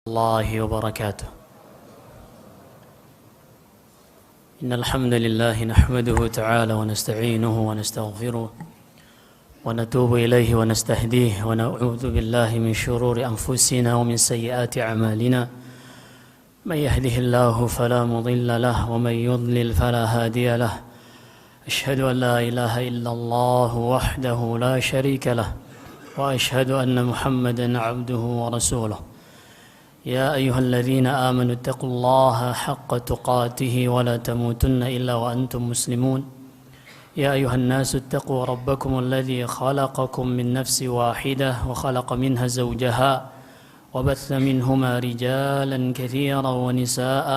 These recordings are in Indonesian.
الله وبركاته. إن الحمد لله نحمده تعالى ونستعينه ونستغفره ونتوب إليه ونستهديه ونعوذ بالله من شرور أنفسنا ومن سيئات أعمالنا. من يهده الله فلا مضل له ومن يضلل فلا هادي له. أشهد أن لا إله إلا الله وحده لا شريك له وأشهد أن محمدا عبده ورسوله. يا أيها الذين آمنوا اتقوا الله حق تقاته ولا تموتن إلا وأنتم مسلمون. يا أيها الناس اتقوا ربكم الذي خلقكم من نفس واحدة وخلق منها زوجها وبث منهما رجالا كثيرا ونساء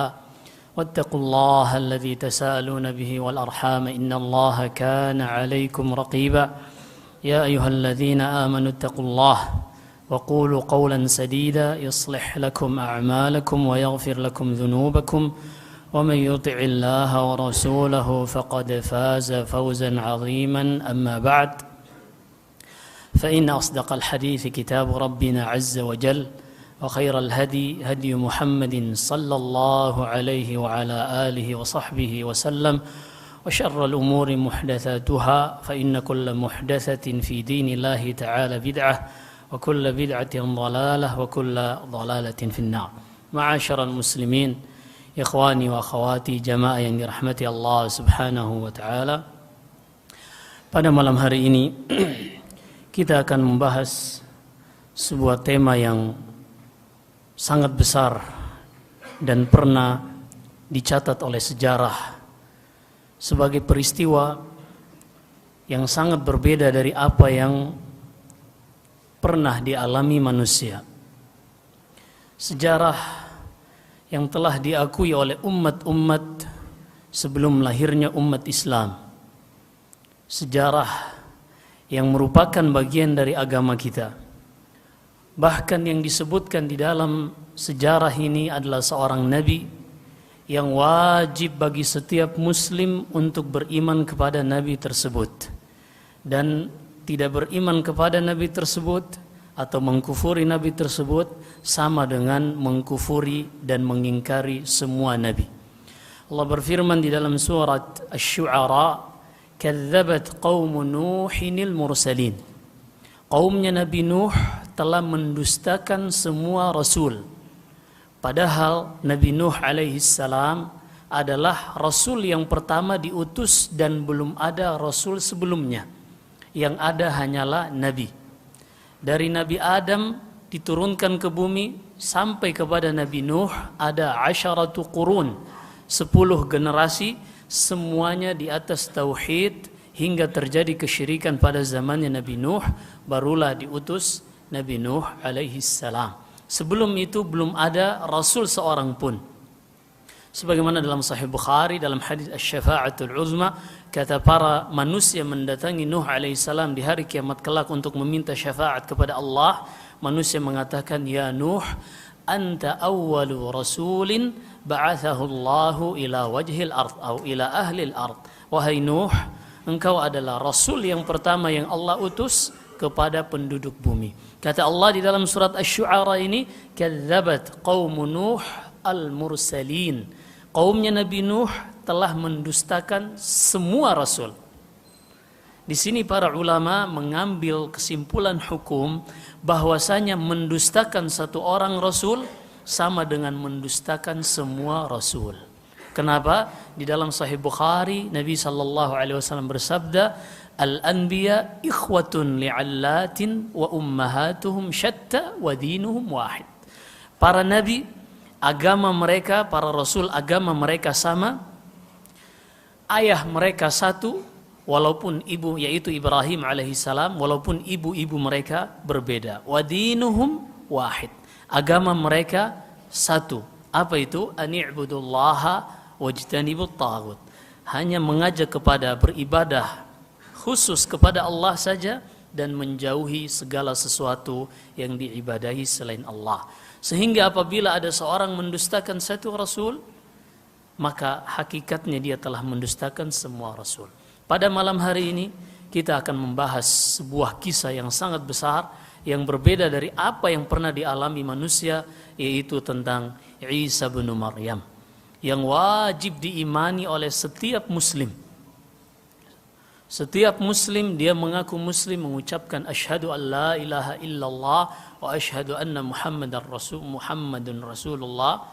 واتقوا الله الذي تساءلون به والأرحام إن الله كان عليكم رقيبا. يا أيها الذين آمنوا اتقوا الله وقولوا قولا سديدا يصلح لكم أعمالكم ويغفر لكم ذنوبكم ومن يطع الله ورسوله فقد فاز فوزا عظيما. أما بعد فإن أصدق الحديث كتاب ربنا عز وجل وخير الهدي هدي محمد صلى الله عليه وعلى آله وصحبه وسلم وشر الأمور محدثاتها فإن كل محدثة في دين الله تعالى بدعة وكل بدعة ضلالة وكل ضلالة في النار. معاشر المسلمين, ikhwani wa akhwati, jamaah yang dirahmati Allah Subhanahu wa taala. Pada malam hari ini kita akan membahas sebuah tema yang sangat besar dan pernah dicatat oleh sejarah sebagai peristiwa yang sangat berbeda dari apa yang pernah dialami manusia. Sejarah yang telah diakui oleh umat-umat sebelum lahirnya umat Islam. Sejarah yang merupakan bagian dari agama kita. Bahkan yang disebutkan di dalam sejarah ini adalah seorang nabi yang wajib bagi setiap muslim untuk beriman kepada nabi tersebut. Dan tidak beriman kepada nabi tersebut atau mengkufuri nabi tersebut sama dengan mengkufuri dan mengingkari semua nabi. Allah berfirman di dalam surat Asy-Syu'ara, "Kadzdzabat qaumu Nuhinil mursalin." Kaumnya Nabi Nuh telah mendustakan semua rasul. Padahal Nabi Nuh alaihi salam adalah rasul yang pertama diutus dan belum ada rasul sebelumnya. Yang ada hanyalah nabi. Dari Nabi Adam diturunkan ke bumi sampai kepada Nabi Nuh ada 10 qurun, 10 generasi, semuanya di atas tauhid hingga terjadi kesyirikan pada zamannya Nabi Nuh, barulah diutus Nabi Nuh alaihi salam. Sebelum itu belum ada rasul seorang pun. Sebagaimana dalam Sahih Bukhari dalam hadis Asy-Syafa'atul Uzma, kata para manusia mendatangi Nuh alaihissalam di hari kiamat kelak untuk meminta syafaat kepada Allah. Manusia mengatakan, "Ya Nuh, anta awwalu rasulin ba'athahu Allahu ila wajhil ard atau ila ahlil ard." Wahai Nuh, engkau adalah rasul yang pertama yang Allah utus kepada penduduk bumi. Kata Allah di dalam surat Asy-Syu'ara ini, "Kadzdzabat qaumu Nuh al-mursalin." Kaumnya Nabi Nuh telah mendustakan semua rasul. Di sini para ulama mengambil kesimpulan hukum bahwasanya mendustakan satu orang rasul sama dengan mendustakan semua rasul. Kenapa? Di dalam Sahih Bukhari Nabi sallallahu alaihi wasallam bersabda, "Al-anbiya ikhwatun li'allatin wa ummahatuhum syatta wa dinuhum wahid." Para nabi agama mereka, para rasul agama mereka sama, ayah mereka satu, walaupun ibu yaitu Ibrahim alaihissalam, walaupun ibu-ibu mereka berbeda. Wadinuhum wahid, agama mereka satu. Apa itu? Ani'budullaha wajtanibut taghut. Hanya mengajak kepada beribadah khusus kepada Allah saja dan menjauhi segala sesuatu yang diibadahi selain Allah. Sehingga apabila ada seorang mendustakan satu rasul, maka hakikatnya dia telah mendustakan semua rasul. Pada malam hari ini kita akan membahas sebuah kisah yang sangat besar yang berbeda dari apa yang pernah dialami manusia, yaitu tentang Isa bin Maryam, yang wajib diimani oleh setiap muslim. Setiap muslim, dia mengaku muslim, mengucapkan asyhadu an la ilaha illallah wa asyhadu anna Muhammadun Rasulullah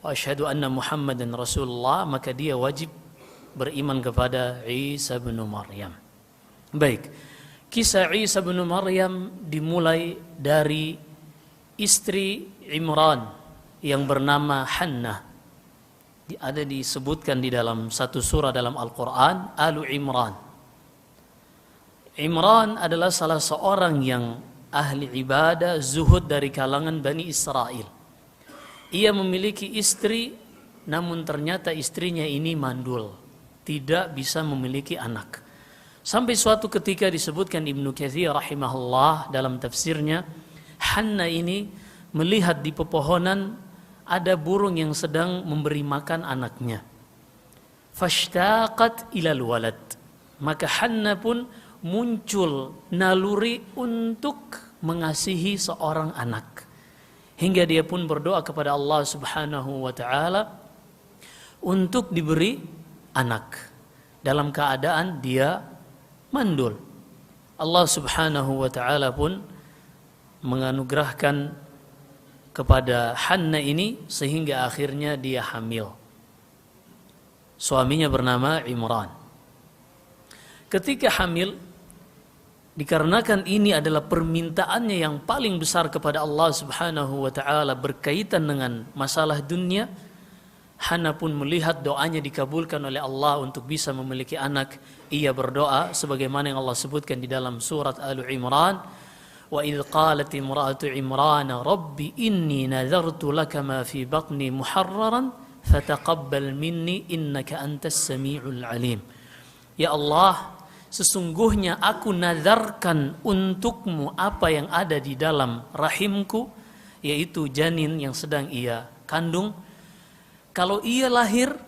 wa asyhadu anna Muhammadan Rasulullah, maka dia wajib beriman kepada Isa bin Maryam. Baik, kisah Isa bin Maryam dimulai dari istri Imran yang bernama Hannah. Ada disebutkan di dalam satu surah dalam Al-Quran, Alu Imran. Imran adalah salah seorang yang ahli ibadah, zuhud dari kalangan Bani Israel. Ia memiliki istri, namun ternyata istrinya ini mandul, tidak bisa memiliki anak. Sampai suatu ketika disebutkan Ibnu Katsir rahimahullah dalam tafsirnya, Hannah ini melihat di pepohonan ada burung yang sedang memberi makan anaknya. Fashtaqat ilal walad. Maka Hannah pun muncul naluri untuk mengasihi seorang anak. Hingga dia pun berdoa kepada Allah Subhanahu wa taala untuk diberi anak dalam keadaan dia mandul. Allah Subhanahu wa taala pun menganugerahkan kepada Hannah ini sehingga akhirnya dia hamil. Suaminya bernama Imran. Ketika hamil, dikarenakan ini adalah permintaannya yang paling besar kepada Allah Subhanahu wa taala berkaitan dengan masalah dunia, Hannah pun melihat doanya dikabulkan oleh Allah untuk bisa memiliki anak. Ia berdoa sebagaimana yang Allah sebutkan di dalam surat Al-Imran, wa idh qalat imra'atu Imran rabbi inni nadhartu laka ma fi batni muharraran fataqabbal minni innaka antas samiul alim. Ya Allah, sesungguhnya aku nadarkan untukmu apa yang ada di dalam rahimku, yaitu janin yang sedang ia kandung. Kalau ia lahir,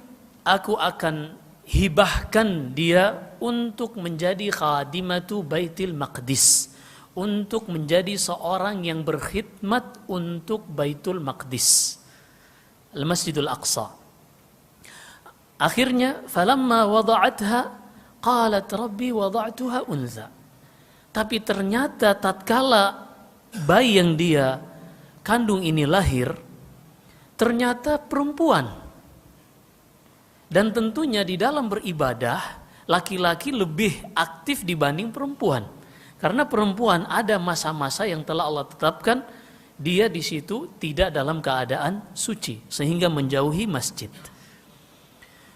aku akan hibahkan dia untuk menjadi khadimatu Baitul Maqdis, untuk menjadi seorang yang berkhidmat untuk Baitul Maqdis, Al-Masjidul Aqsa. Akhirnya falamma wada'atha qalat rabbi wada'tuha untha. Tapi ternyata tatkala bayi yang dia kandung ini lahir, ternyata perempuan. Dan tentunya di dalam beribadah, laki-laki lebih aktif dibanding perempuan. Karena perempuan ada masa-masa yang telah Allah tetapkan, dia di situ tidak dalam keadaan suci sehingga menjauhi masjid.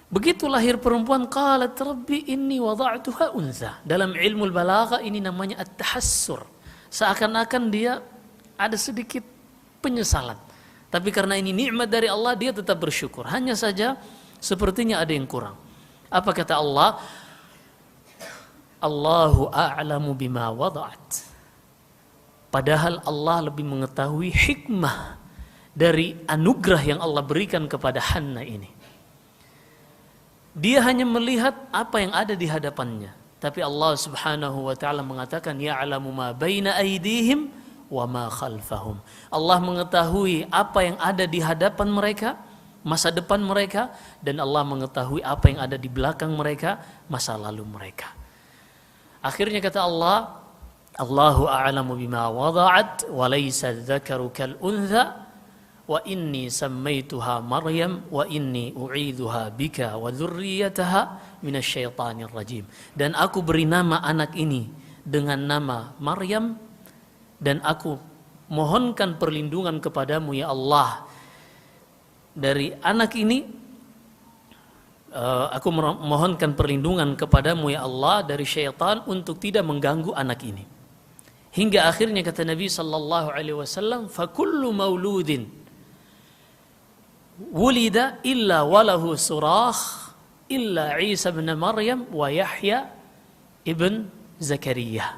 Begitu lahir perempuan, qalat rabbi inni wada'tuha untha. Dalam ilmu balaghah ini namanya at-tahassur. Seakan-akan dia ada sedikit penyesalan. Tapi karena ini nikmat dari Allah, dia tetap bersyukur. Hanya saja sepertinya ada yang kurang. Apa kata Allah? Allahu a'lamu bima wada'at. Padahal Allah lebih mengetahui hikmah dari anugerah yang Allah berikan kepada Hannah ini. Dia hanya melihat apa yang ada di hadapannya. Tapi Allah Subhanahu wa ta'ala mengatakan ya'lamu ma baina aydihim wa ma khalfahum. Allah mengetahui apa yang ada di hadapan mereka, masa depan mereka, dan Allah mengetahui apa yang ada di belakang mereka, masa lalu mereka. Akhirnya kata Allah, Allahu a'lamu bima wada'at wa laysa dzakaru kal untha wa inni sammaituha Maryam wa inni u'idzuha bika wa dzurriyyataha minasyaitonir rajim. Dan aku beri nama anak ini dengan nama Maryam, dan aku mohonkan perlindungan kepadamu ya Allah dari anak ini. Aku mohonkan perlindungan kepadamu ya Allah dari syaitan untuk tidak mengganggu anak ini. Hingga akhirnya kata Nabi sallallahu alaihi wasallam, fa kullu mauludin wulida illa walahu surakh illa Isa bin Maryam wa Yahya ibn Zakaria.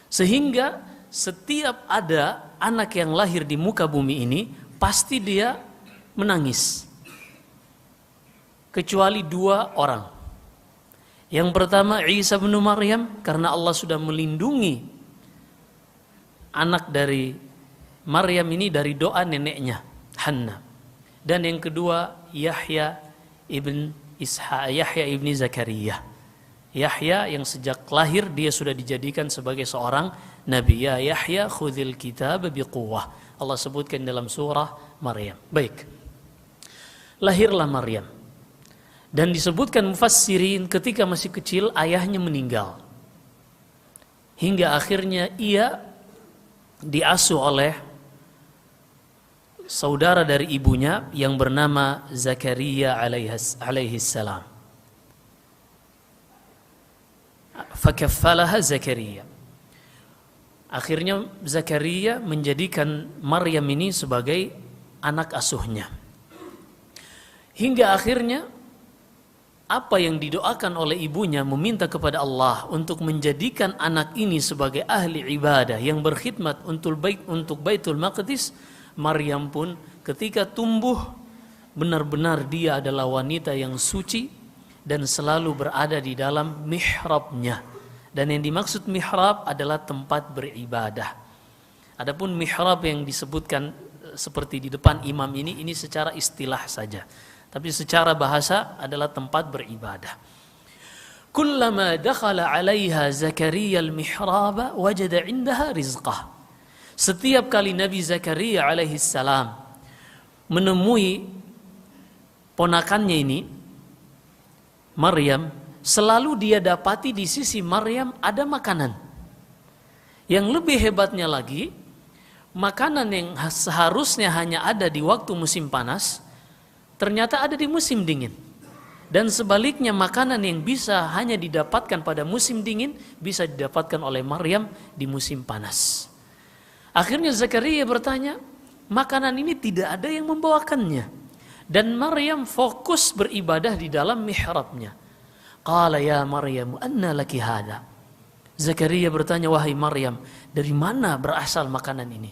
Sehingga setiap ada anak yang lahir di muka bumi ini pasti dia menangis. Kecuali dua orang. Yang pertama Isa bin Maryam, karena Allah sudah melindungi anak dari Maryam ini dari doa neneknya Hanna. Dan yang kedua Yahya ibn Zakaria. Yahya yang sejak lahir dia sudah dijadikan sebagai seorang nabi. Ya Yahya khudhil kitab biquwwah. Allah sebutkan dalam surah Maryam. Baik. Lahirlah Maryam. Dan disebutkan mufassirin ketika masih kecil ayahnya meninggal. Hingga akhirnya ia diasuh oleh saudara dari ibunya yang bernama Zakaria alaihi salam. Fakaffalaha Zakaria. Akhirnya Zakaria menjadikan Maryam ini sebagai anak asuhnya. Hingga akhirnya apa yang didoakan oleh ibunya meminta kepada Allah untuk menjadikan anak ini sebagai ahli ibadah yang berkhidmat untuk Baitul Maqdis, Maryam pun ketika tumbuh benar-benar dia adalah wanita yang suci dan selalu berada di dalam mihrabnya. Dan yang dimaksud mihrab adalah tempat beribadah. Adapun mihrab yang disebutkan seperti di depan imam ini secara istilah saja. Tapi secara bahasa adalah tempat beribadah. Kullama dakhala 'alaiha Zakaria al-mihraba wajada 'indaha rizqah. Setiap kali Nabi Zakaria alaihi salam menemui ponakannya ini Maryam, selalu dia dapati di sisi Maryam ada makanan. Yang lebih hebatnya lagi, makanan yang seharusnya hanya ada di waktu musim panas ternyata ada di musim dingin. Dan sebaliknya makanan yang bisa hanya didapatkan pada musim dingin bisa didapatkan oleh Maryam di musim panas. Akhirnya Zakaria bertanya, makanan ini tidak ada yang membawakannya. Dan Maryam fokus beribadah di dalam mihrabnya. Qala ya Maryam, anna laki hada? Zakaria bertanya, wahai Maryam, dari mana berasal makanan ini?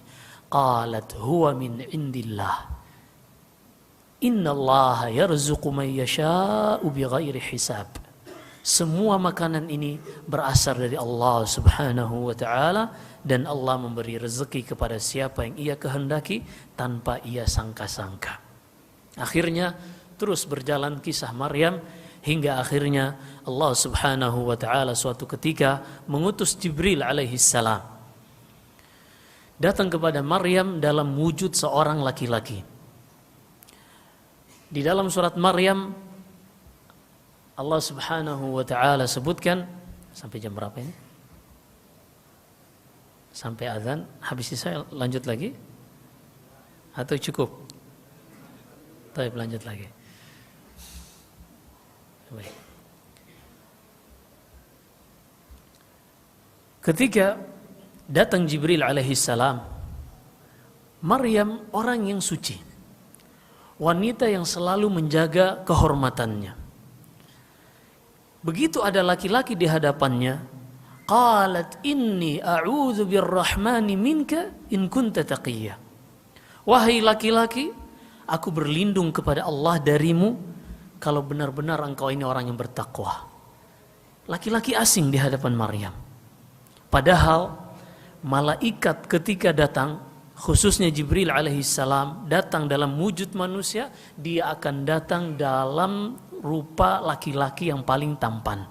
Qalat huwa min indillah. Innallaha yarzuqu man yasha'u bighairi hisab. Semua makanan ini berasal dari Allah Subhanahu wa taala dan Allah memberi rezeki kepada siapa yang ia kehendaki tanpa ia sangka-sangka. Akhirnya terus berjalan kisah Maryam hingga akhirnya Allah Subhanahu wa taala suatu ketika mengutus Jibril alaihi salam datang kepada Maryam dalam wujud seorang laki-laki. Di dalam surat Maryam Allah Subhanahu wa taala sebutkan sampai jam berapa ini? Sampai azan. Habis ini saya lanjut lagi atau cukup? Baik, lanjut lagi. Baik. Ketika datang Jibril alaihi salam, Maryam orang yang suci, wanita yang selalu menjaga kehormatannya. Begitu ada laki-laki di hadapannya, qalat inni a'udzu birrahmani minka in kunta taqiyya. Wahai laki-laki, aku berlindung kepada Allah darimu kalau benar-benar engkau ini orang yang bertakwa. Laki-laki asing di hadapan Maryam. Padahal malaikat ketika datang, khususnya Jibril alaihissalam datang dalam wujud manusia, dia akan datang dalam rupa laki-laki yang paling tampan.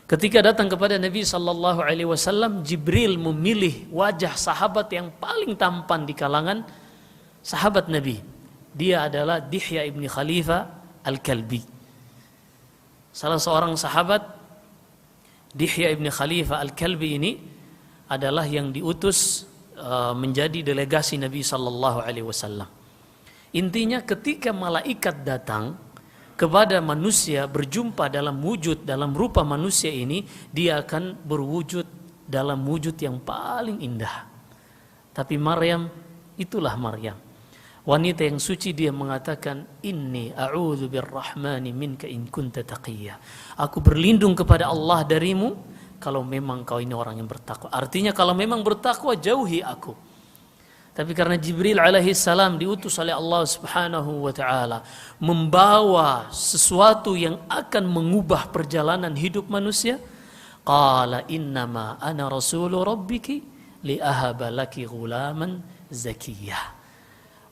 Ketika datang kepada Nabi sallallahu alaihi wasallam, Jibril memilih wajah sahabat yang paling tampan di kalangan sahabat Nabi. Dia adalah Dihya ibn Khalifah al-Kalbi. Salah seorang sahabat, Dihya ibn Khalifah al-Kalbi ini adalah yang diutus menjadi delegasi Nabi sallallahu alaihi wasallam. Intinya ketika malaikat datang kepada manusia berjumpa dalam wujud, dalam rupa manusia ini, dia akan berwujud dalam wujud yang paling indah. Tapi Maryam, itulah Maryam, wanita yang suci, dia mengatakan inni a'udzu birrahmani minka in kunta taqiyya. Aku berlindung kepada Allah darimu kalau memang kau ini orang yang bertakwa. Artinya kalau memang bertakwa, jauhi aku. Tapi karena Jibril alaihi salam diutus oleh Allah Subhanahu wa taala membawa sesuatu yang akan mengubah perjalanan hidup manusia, qala innama ana rasulu rabbiki li ahaba laki ghulaman zakiyah.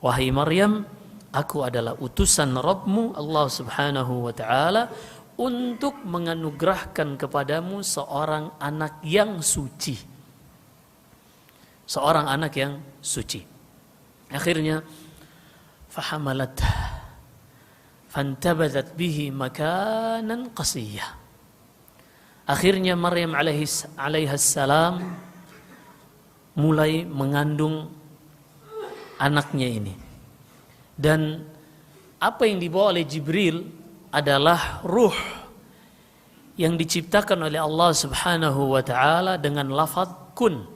Wahai Maryam, aku adalah utusan Rabbmu Allah Subhanahu wa taala untuk menganugerahkan kepadamu seorang anak yang suci. Seorang anak yang suci. Akhirnya fahamalat fantabadat bihi makanan qasiyah. Akhirnya Maryam alaihissalam mulai mengandung anaknya ini. Dan apa yang dibawa oleh Jibril adalah ruh yang diciptakan oleh Allah Subhanahu wa taala dengan lafaz kun.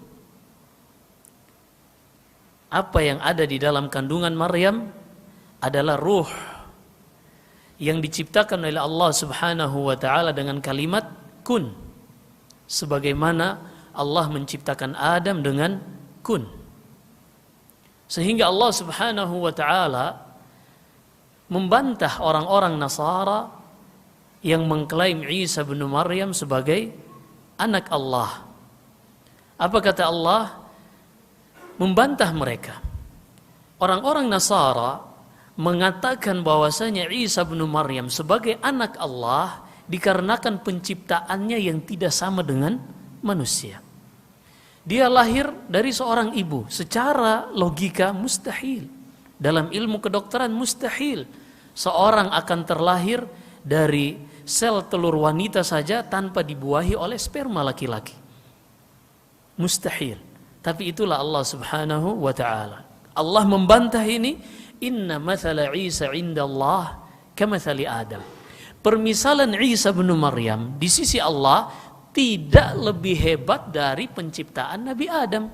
Apa yang ada di dalam kandungan Maryam adalah ruh yang diciptakan oleh Allah Subhanahu wa taala dengan kalimat kun. Sebagaimana Allah menciptakan Adam dengan kun. Sehingga Allah Subhanahu wa taala membantah orang-orang Nasara yang mengklaim Isa bin Maryam sebagai anak Allah. Apa kata Allah? Membantah mereka. Orang-orang Nasara mengatakan bahwasanya Isa bin Maryam sebagai anak Allah dikarenakan penciptaannya yang tidak sama dengan manusia. Dia lahir dari seorang ibu, secara logika mustahil. Dalam ilmu kedokteran mustahil seorang akan terlahir dari sel telur wanita saja tanpa dibuahi oleh sperma laki-laki. Mustahil. Tapi itulah Allah Subhanahu wa taala. Allah membantah ini, inna mathala Isa 'inda Allah kamathali Adam. Permisalan Isa bin Maryam di sisi Allah tidak lebih hebat dari penciptaan Nabi Adam.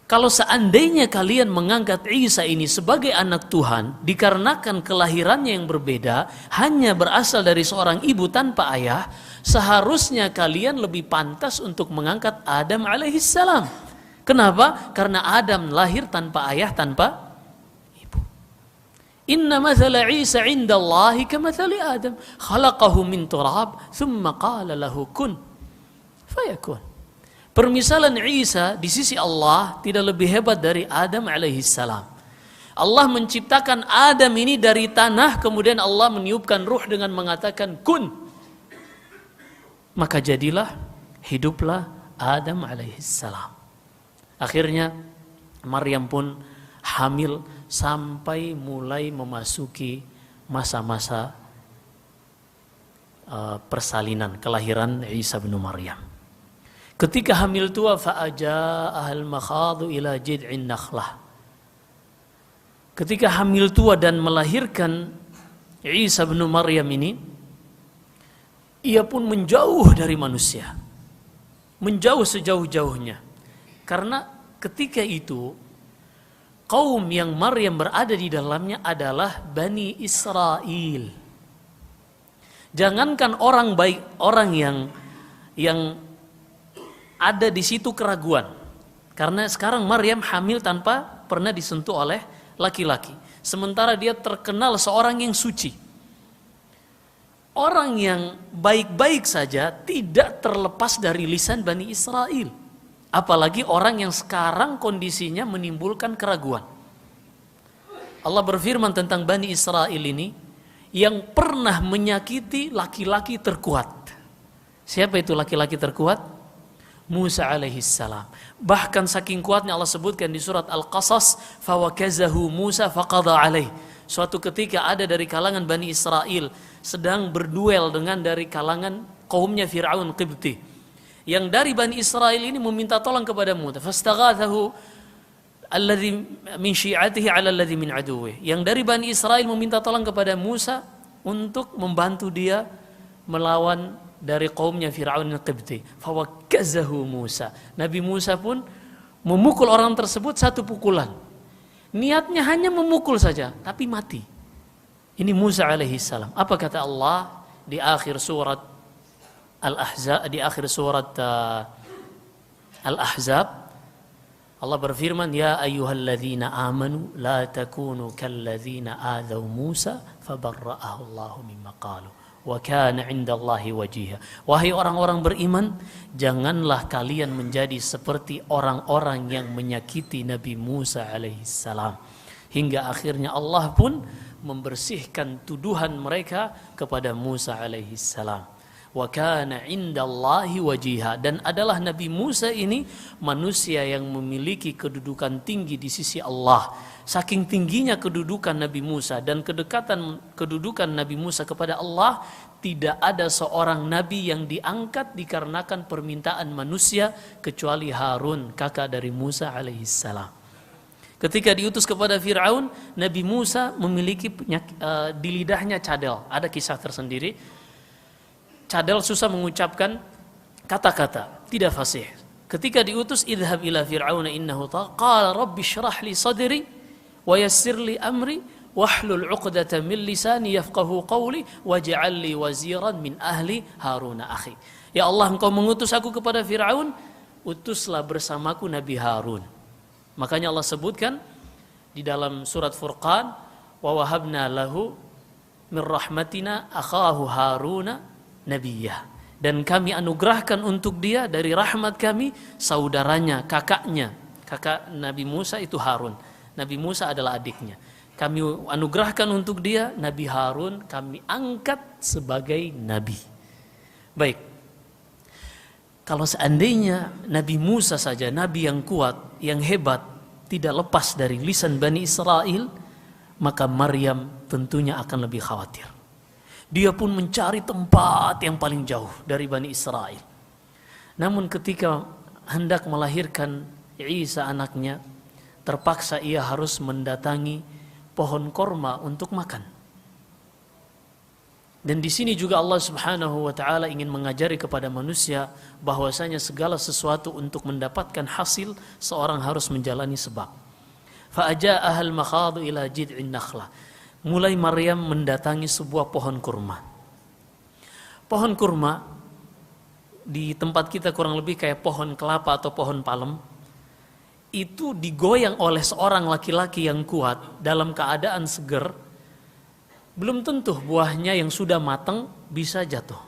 Kalau seandainya kalian mengangkat Isa ini sebagai anak Tuhan dikarenakan kelahirannya yang berbeda, hanya berasal dari seorang ibu tanpa ayah, seharusnya kalian lebih pantas untuk mengangkat Adam alaihissalam. Kenapa? Karena Adam lahir tanpa ayah, tanpa ibu. Inna mathala Isa 'inda Allahi kamathali Adam, khalaqahu min turab, thumma qala lahu kun fayakun. Permisalan Isa di sisi Allah tidak lebih hebat dari Adam alaihissalam. Allah menciptakan Adam ini dari tanah, kemudian Allah meniupkan ruh dengan mengatakan kun. Maka jadilah, hiduplah Adam alaihissalam. Akhirnya Maryam pun hamil sampai mulai memasuki masa-masa persalinan, kelahiran Isa bin Maryam. Ketika hamil tua, fa'aja'ahal makhadu ila jid'in nakhlah. Ketika hamil tua dan melahirkan Isa bin Maryam ini, ia pun menjauh dari manusia. Menjauh sejauh-jauhnya. Karena ketika itu, kaum yang Maryam berada di dalamnya adalah Bani Israel. Jangankan orang baik, orang yang ada di situ keraguan. Karena sekarang Maryam hamil tanpa pernah disentuh oleh laki-laki. Sementara dia terkenal seorang yang suci. Orang yang baik-baik saja tidak terlepas dari lisan Bani Israel. Apalagi orang yang sekarang kondisinya menimbulkan keraguan. Allah berfirman tentang Bani Israel ini, yang pernah menyakiti laki-laki terkuat. Siapa itu laki-laki terkuat? Musa alaihissalam. Bahkan saking kuatnya Allah sebutkan di surat Al-Qasas, fawakazahu Musa faqadha alaih. Suatu ketika ada dari kalangan Bani Israel sedang berduel dengan dari kalangan kaumnya Fir'aun Qibti. Yang dari Bani Israel ini meminta tolong kepada Musa. Fastaghathahu alladhi min syi'atihi ala alladhi min aduwih. Yang dari Bani Israel meminta tolong kepada Musa untuk membantu dia melawan dari kaumnya Fir'aun al-Qibti. Fawakkazahu Musa. Nabi Musa pun memukul orang tersebut satu pukulan. Niatnya hanya memukul saja, tapi mati. Ini Musa alaihissalam. Apa kata Allah di akhir surat Al-Ahzab, di akhir surat Al-Ahzab? Allah berfirman, ya ayyuhalladzina amanu la takunu kalladzina adzaw Musa fabarra'ahu Allahu mimma qalu. wa kana 'indallahi wajiha. Wahai orang-orang beriman, janganlah kalian menjadi seperti orang-orang yang menyakiti Nabi Musa alaihissalam. Hingga akhirnya Allah pun membersihkan tuduhan mereka kepada Musa alaihissalam. Wa kana 'indallahi wajiha, dan adalah Nabi Musa ini manusia yang memiliki kedudukan tinggi di sisi Allah. Saking tingginya kedudukan Nabi Musa dan kedekatan kedudukan Nabi Musa kepada Allah, tidak ada seorang nabi yang diangkat dikarenakan permintaan manusia kecuali Harun, kakak dari Musa alaihissalam. Ketika diutus kepada Fir'aun, Nabi Musa memiliki di lidahnya cadel. Ada kisah tersendiri. Cadel susah mengucapkan kata-kata, tidak fasih. Ketika diutus, idhab ila fir'auna innahu tagha, qala rabbi shrah li sadri wa yassir li amri wahlul 'uqdatam min lisani yafqahu qawli waj'al li waziran min ahli Harun akhi. Ya Allah, engkau mengutus aku kepada Fir'aun, utuslah bersamaku Nabi Harun. Makanya Allah sebutkan di dalam surat Furqan, wa wahabna lahu min rahmatina akhahu Haruna nabiyah, dan kami anugerahkan untuk dia dari rahmat kami saudaranya, kakaknya. Kakak Nabi Musa itu Harun, Nabi Musa adalah adiknya. Kami anugerahkan untuk dia Nabi Harun, kami angkat sebagai nabi. Baik, kalau seandainya Nabi Musa saja, nabi yang kuat, yang hebat, tidak lepas dari lisan Bani Israel, maka Maryam tentunya akan lebih khawatir. Dia pun mencari tempat yang paling jauh dari Bani Israel. Namun ketika hendak melahirkan Isa anaknya, terpaksa ia harus mendatangi pohon korma untuk makan. Dan di sini juga Allah Subhanahu wa taala ingin mengajari kepada manusia bahwasanya segala sesuatu untuk mendapatkan hasil seorang harus menjalani sebab. Fa ajaaha al-makhadu ila jid'in nakhlah. Mulai Maryam mendatangi sebuah pohon kurma. Pohon kurma di tempat kita kurang lebih kayak pohon kelapa atau pohon palem. Itu digoyang oleh seorang laki-laki yang kuat dalam keadaan seger. Belum tentu buahnya yang sudah matang bisa jatuh.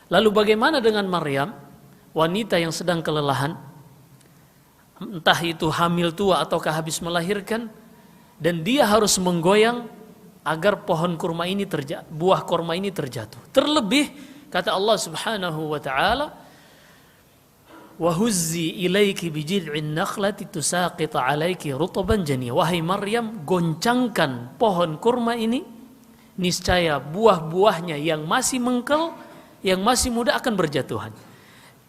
Lalu bagaimana dengan Maryam, wanita yang sedang kelelahan, entah itu hamil tua ataukah habis melahirkan, dan dia harus menggoyang agar pohon kurma ini buah kurma ini terjatuh. Terlebih kata Allah Subhanahu wa taala, wa huzzi ilaiki bijid'in nakhlati tusaqit 'alaiki rutban janiyya. Wahai Maryam, goncangkan pohon kurma ini, niscaya buah-buahnya yang masih mengkel, yang masih muda akan berjatuhan.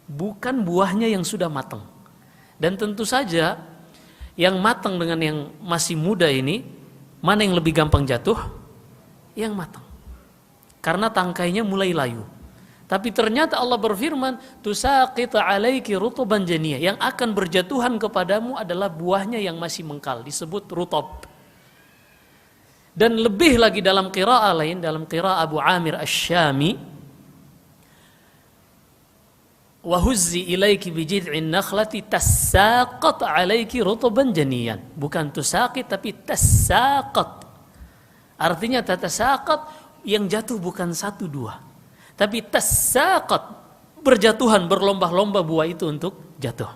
Bukan buahnya yang sudah matang. Dan tentu saja yang matang dengan yang masih muda ini, mana yang lebih gampang jatuh? Yang matang. Karena tangkainya mulai layu. Tapi ternyata Allah berfirman, tusaqit 'alaiki rutban janiyya. Yang akan berjatuhan kepadamu adalah buahnya yang masih mengkal, disebut rutab. Dan lebih lagi dalam qiraah lain, dalam qiraah Abu Amir Asy-Syami, wa huzzi ilaiki bijid'in nakhlati tasaqat 'alaiki rutban janiyyan. Bukan tusaqit tapi tasaqat. Artinya tatasaqat, yang jatuh bukan satu dua, tapi tasaqat, berjatuhan, berlomba-lomba buah itu untuk jatuh.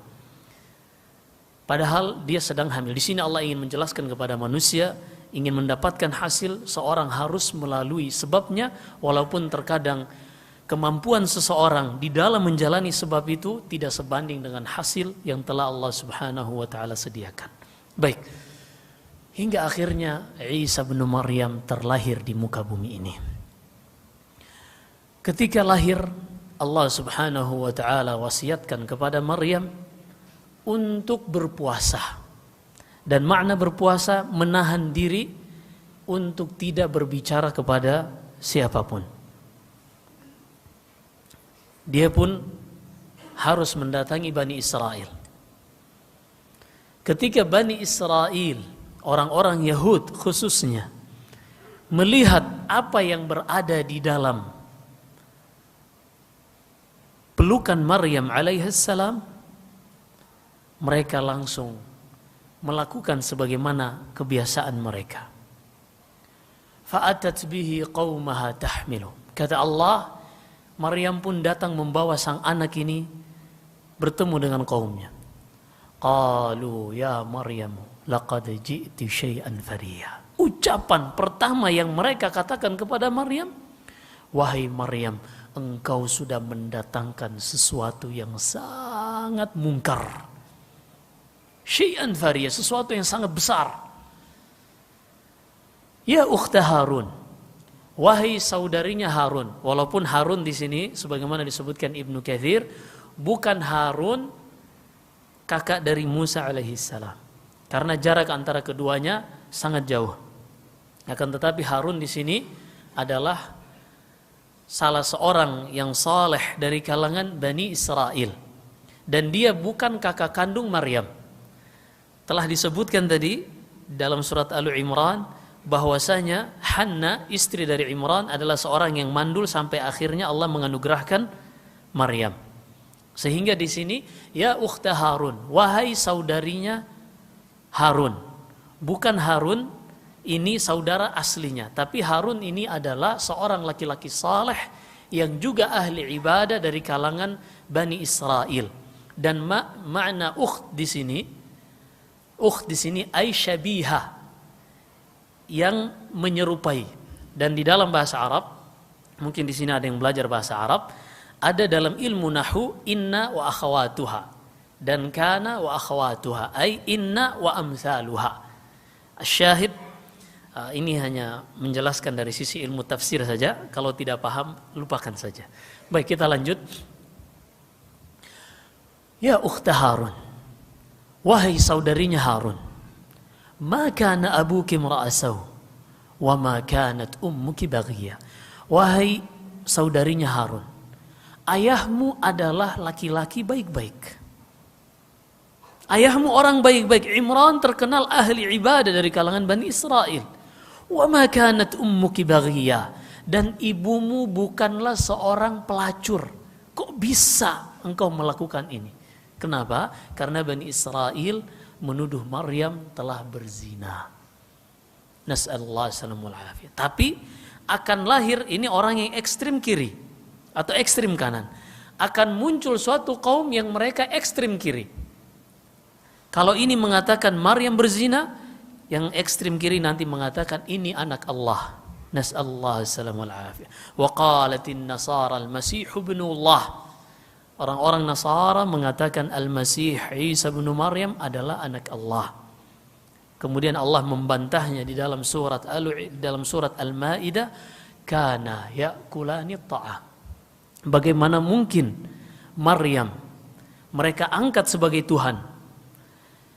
Padahal dia sedang hamil. Di sini Allah ingin menjelaskan kepada manusia, ingin mendapatkan hasil, seorang harus melalui sebabnya, walaupun terkadang kemampuan seseorang di dalam menjalani sebab itu tidak sebanding dengan hasil yang telah Allah Subhanahu wa taala sediakan. Baik. Hingga akhirnya Isa bin Maryam terlahir di muka bumi ini. Ketika lahir, Allah Subhanahu wa taala wasiatkan kepada Maryam untuk berpuasa. Dan makna berpuasa menahan diri untuk tidak berbicara kepada siapapun. Dia pun harus mendatangi Bani Israel. Ketika Bani Israel, orang-orang Yahud khususnya, melihat apa yang berada di dalam pelukan Maryam alaihissalam, mereka langsung melakukan sebagaimana kebiasaan mereka. fa'atat bihi qaumaha tahmilu. Kata Allah, Maryam pun datang membawa sang anak ini bertemu dengan kaumnya. Qalu ya Maryam laqad ji'ti syai'an fariya. Ucapan pertama yang mereka katakan kepada Maryam, wahai Maryam, engkau sudah mendatangkan sesuatu yang sangat mungkar. Syai'an fariya, sesuatu yang sangat besar. Ya ukhta Harun, wahai saudarinya Harun. Walaupun Harun di sini sebagaimana disebutkan Ibnu Katsir, bukan Harun kakak dari Musa alaihissalam, karena jarak antara keduanya sangat jauh. Akan tetapi Harun di sini adalah salah seorang yang saleh dari kalangan Bani Israel, dan dia bukan kakak kandung Maryam. Telah disebutkan tadi dalam surat Al-Imran bahwasanya Hanna, istri dari Imran, adalah seorang yang mandul sampai akhirnya Allah menganugerahkan Maryam. Sehingga di sini ya ukhta Harun, wahai saudarinya Harun. Bukan Harun ini saudara aslinya, tapi Harun ini adalah seorang laki-laki saleh yang juga ahli ibadah dari kalangan Bani Israel. Dan makna ukht di sini ay syabiha, yang menyerupai. Dan di dalam bahasa Arab, mungkin di sini ada yang belajar bahasa Arab, ada dalam ilmu nahwu inna wa akhawatuha dan kana wa akhawatuha, ay inna wa amsaluha. Syahid, ini hanya menjelaskan dari sisi ilmu tafsir saja, kalau tidak paham lupakan saja. Baik, kita lanjut. Ya ukhta Harun, wahai saudarinya Harun, ma kana abuki mra'asaw wa ma kanat ummuki baghiyah. Wahai saudarinya Harun, ayahmu adalah laki-laki baik-baik. Ayahmu orang baik-baik. Imran terkenal ahli ibadah dari kalangan Bani Israel. Wa ma kanat ummuki baghiyah, dan ibumu bukanlah seorang pelacur. Kok bisa engkau melakukan ini? Kenapa? Karena Bani Israel menuduh Maryam telah berzina. Nas'alullah salamul afiyah. Tapi akan lahir ini orang yang ekstrim kiri atau ekstrim kanan. Akan muncul suatu kaum yang mereka ekstrim kiri. Kalau ini mengatakan Maryam berzina, yang ekstrim kiri nanti mengatakan ini anak Allah. Nas'alullah salamul afiyah. Wa qalatin nasara al-masih ibnullah. Orang-orang Nasara mengatakan Al-Masih Isa bin Maryam adalah anak Allah. Kemudian Allah membantahnya di dalam surat Al-Maidah, kana ya'kulani ta'am. Bagaimana mungkin Maryam mereka angkat sebagai Tuhan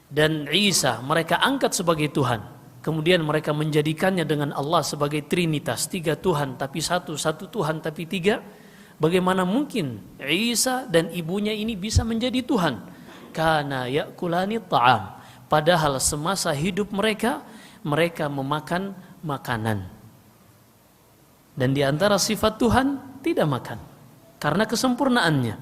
dan Isa mereka angkat sebagai Tuhan, kemudian mereka menjadikannya dengan Allah sebagai Trinitas, tiga Tuhan tapi satu Tuhan tapi tiga. Bagaimana mungkin Isa dan ibunya ini bisa menjadi Tuhan? Kana ya'kulani ta'am. Padahal semasa hidup mereka memakan makanan. Dan di antara sifat Tuhan tidak makan karena kesempurnaannya.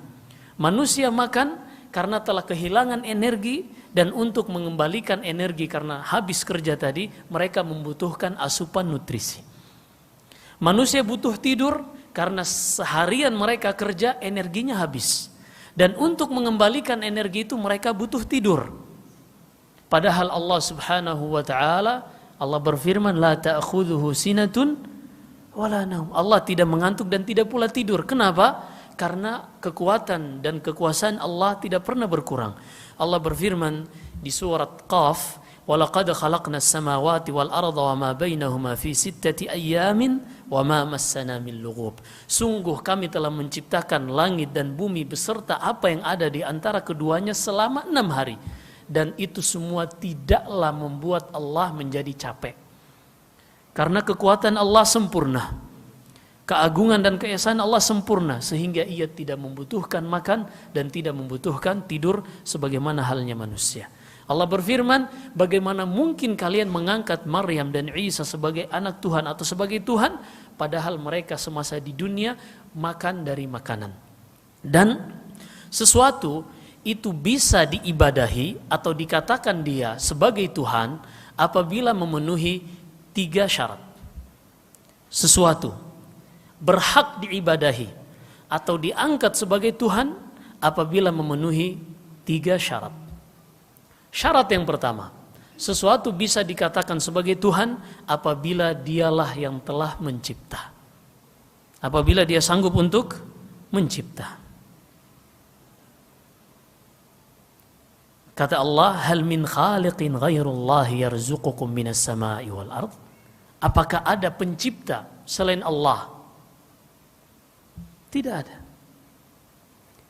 Manusia makan karena telah kehilangan energi, dan untuk mengembalikan energi karena habis kerja tadi, mereka membutuhkan asupan nutrisi. Manusia butuh tidur karena seharian mereka kerja, energinya habis. Dan untuk mengembalikan energi itu mereka butuh tidur. Padahal Allah subhanahu wa ta'ala, Allah berfirman, la ta'khudhuhu sinatun wala naum. Allah tidak mengantuk dan tidak pula tidur. Kenapa? Karena kekuatan dan kekuasaan Allah tidak pernah berkurang. Allah berfirman di surat Qaf, وَلَقَدْ خَلَقْنَا السَّمَاوَاتِ وَالْأَرْضَ وَمَا بَيْنَهُمَا فِي سِتَّةِ أَيَّامٍ وَمَا مَسَّنَا مِنْ لُغُوبٍ. Sungguh kami telah menciptakan langit dan bumi beserta apa yang ada di antara keduanya selama 6 hari. Dan itu semua tidaklah membuat Allah menjadi capek. Karena kekuatan Allah sempurna. Keagungan dan keesaan Allah sempurna, sehingga ia tidak membutuhkan makan dan tidak membutuhkan tidur sebagaimana halnya manusia. Allah berfirman, bagaimana mungkin kalian mengangkat Maryam dan Isa sebagai anak Tuhan atau sebagai Tuhan, padahal mereka semasa di dunia makan dari makanan. Dan sesuatu itu bisa diibadahi atau dikatakan dia sebagai Tuhan apabila memenuhi 3 syarat. sesuatu berhak diibadahi atau diangkat sebagai Tuhan apabila memenuhi 3 syarat. Syarat yang pertama, sesuatu bisa dikatakan sebagai Tuhan apabila dialah yang telah mencipta. Apabila dia sanggup untuk mencipta. Kata Allah, hal min khaliqin ghairullahi yarzuqukum minas sama'i wal ard. Apakah ada pencipta selain Allah? Tidak ada.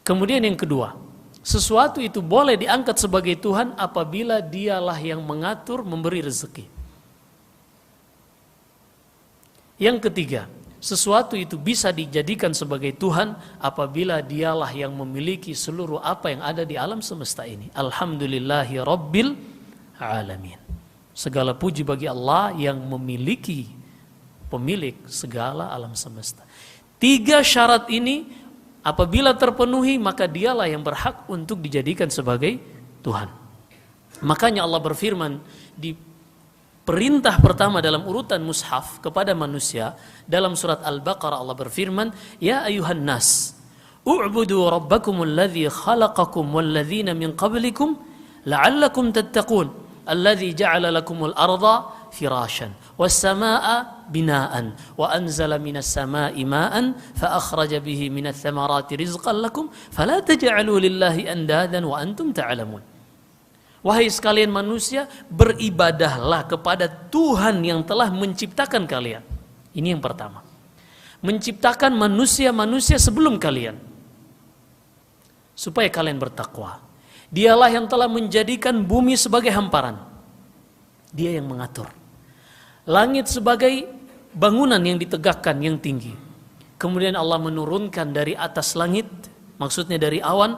Kemudian yang kedua, sesuatu itu boleh diangkat sebagai Tuhan apabila dialah yang mengatur, memberi rezeki. Yang ketiga, sesuatu itu bisa dijadikan sebagai Tuhan apabila dialah yang memiliki seluruh apa yang ada di alam semesta ini. Alhamdulillahi Rabbil Alamin. Segala puji bagi Allah yang memiliki, pemilik segala alam semesta. 3 syarat ini apabila terpenuhi maka dialah yang berhak untuk dijadikan sebagai Tuhan. Makanya Allah berfirman di perintah pertama dalam urutan mushaf kepada manusia dalam surat Al-Baqarah, Allah berfirman, ya ayuhan nas u'budu rabbakumul ladzi khalaqakum wal ladzina min qablikum la'allakum tattaqun alladzi ja'ala lakumul arda firashan was samaa'a binaan wa anzala minas samaa'i ma'an fa akhraja bihi minats thamarati rizqan lakum fala taj'alu lillahi andadan wa antum ta'lamun. Wahai sekalian manusia, beribadahlah kepada Tuhan yang telah menciptakan kalian. Ini yang pertama. Menciptakan manusia-manusia sebelum kalian. Supaya kalian bertakwa. Dialah yang telah menjadikan bumi sebagai hamparan. Dia yang mengatur. Langit sebagai bangunan yang ditegakkan, yang tinggi. Kemudian Allah menurunkan dari atas langit, maksudnya dari awan,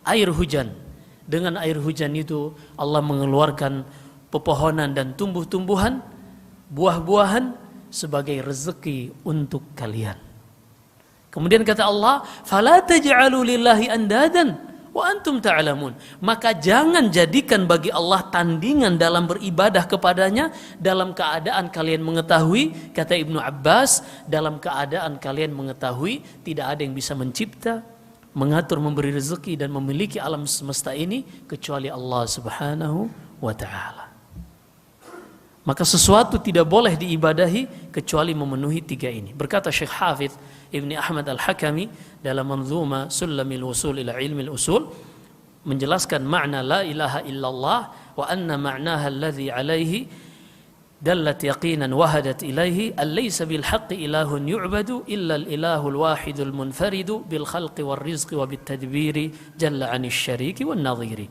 air hujan. Dengan air hujan itu Allah mengeluarkan pepohonan dan tumbuh-tumbuhan, buah-buahan sebagai rezeki untuk kalian. Kemudian kata Allah, "Fala taj'alu lillahi andadan wa antum ta'lamun." Maka jangan jadikan bagi Allah tandingan dalam beribadah kepadanya dalam keadaan kalian mengetahui, kata Ibnu Abbas, dalam keadaan kalian mengetahui tidak ada yang bisa mencipta, mengatur, memberi rezeki dan memiliki alam semesta ini kecuali Allah Subhanahu wa ta'ala. Maka sesuatu tidak boleh diibadahi kecuali memenuhi 3 ini. Berkata Syekh Hafidz Ibni Ahmad Al-Hakami dalam manzuma Sulamil Wusul ila Ilmil Usul menjelaskan makna la ilaha illallah wa anna ma'naha alladhi alaihi dallat yaqinan wahadat ilaihi allaysa bil haqqi ilahun yu'badu illa al ilahul wahidul munfaridu bil khalqi war rizqi wa bit tadbiri jalla 'anil syariki wan nadhiri.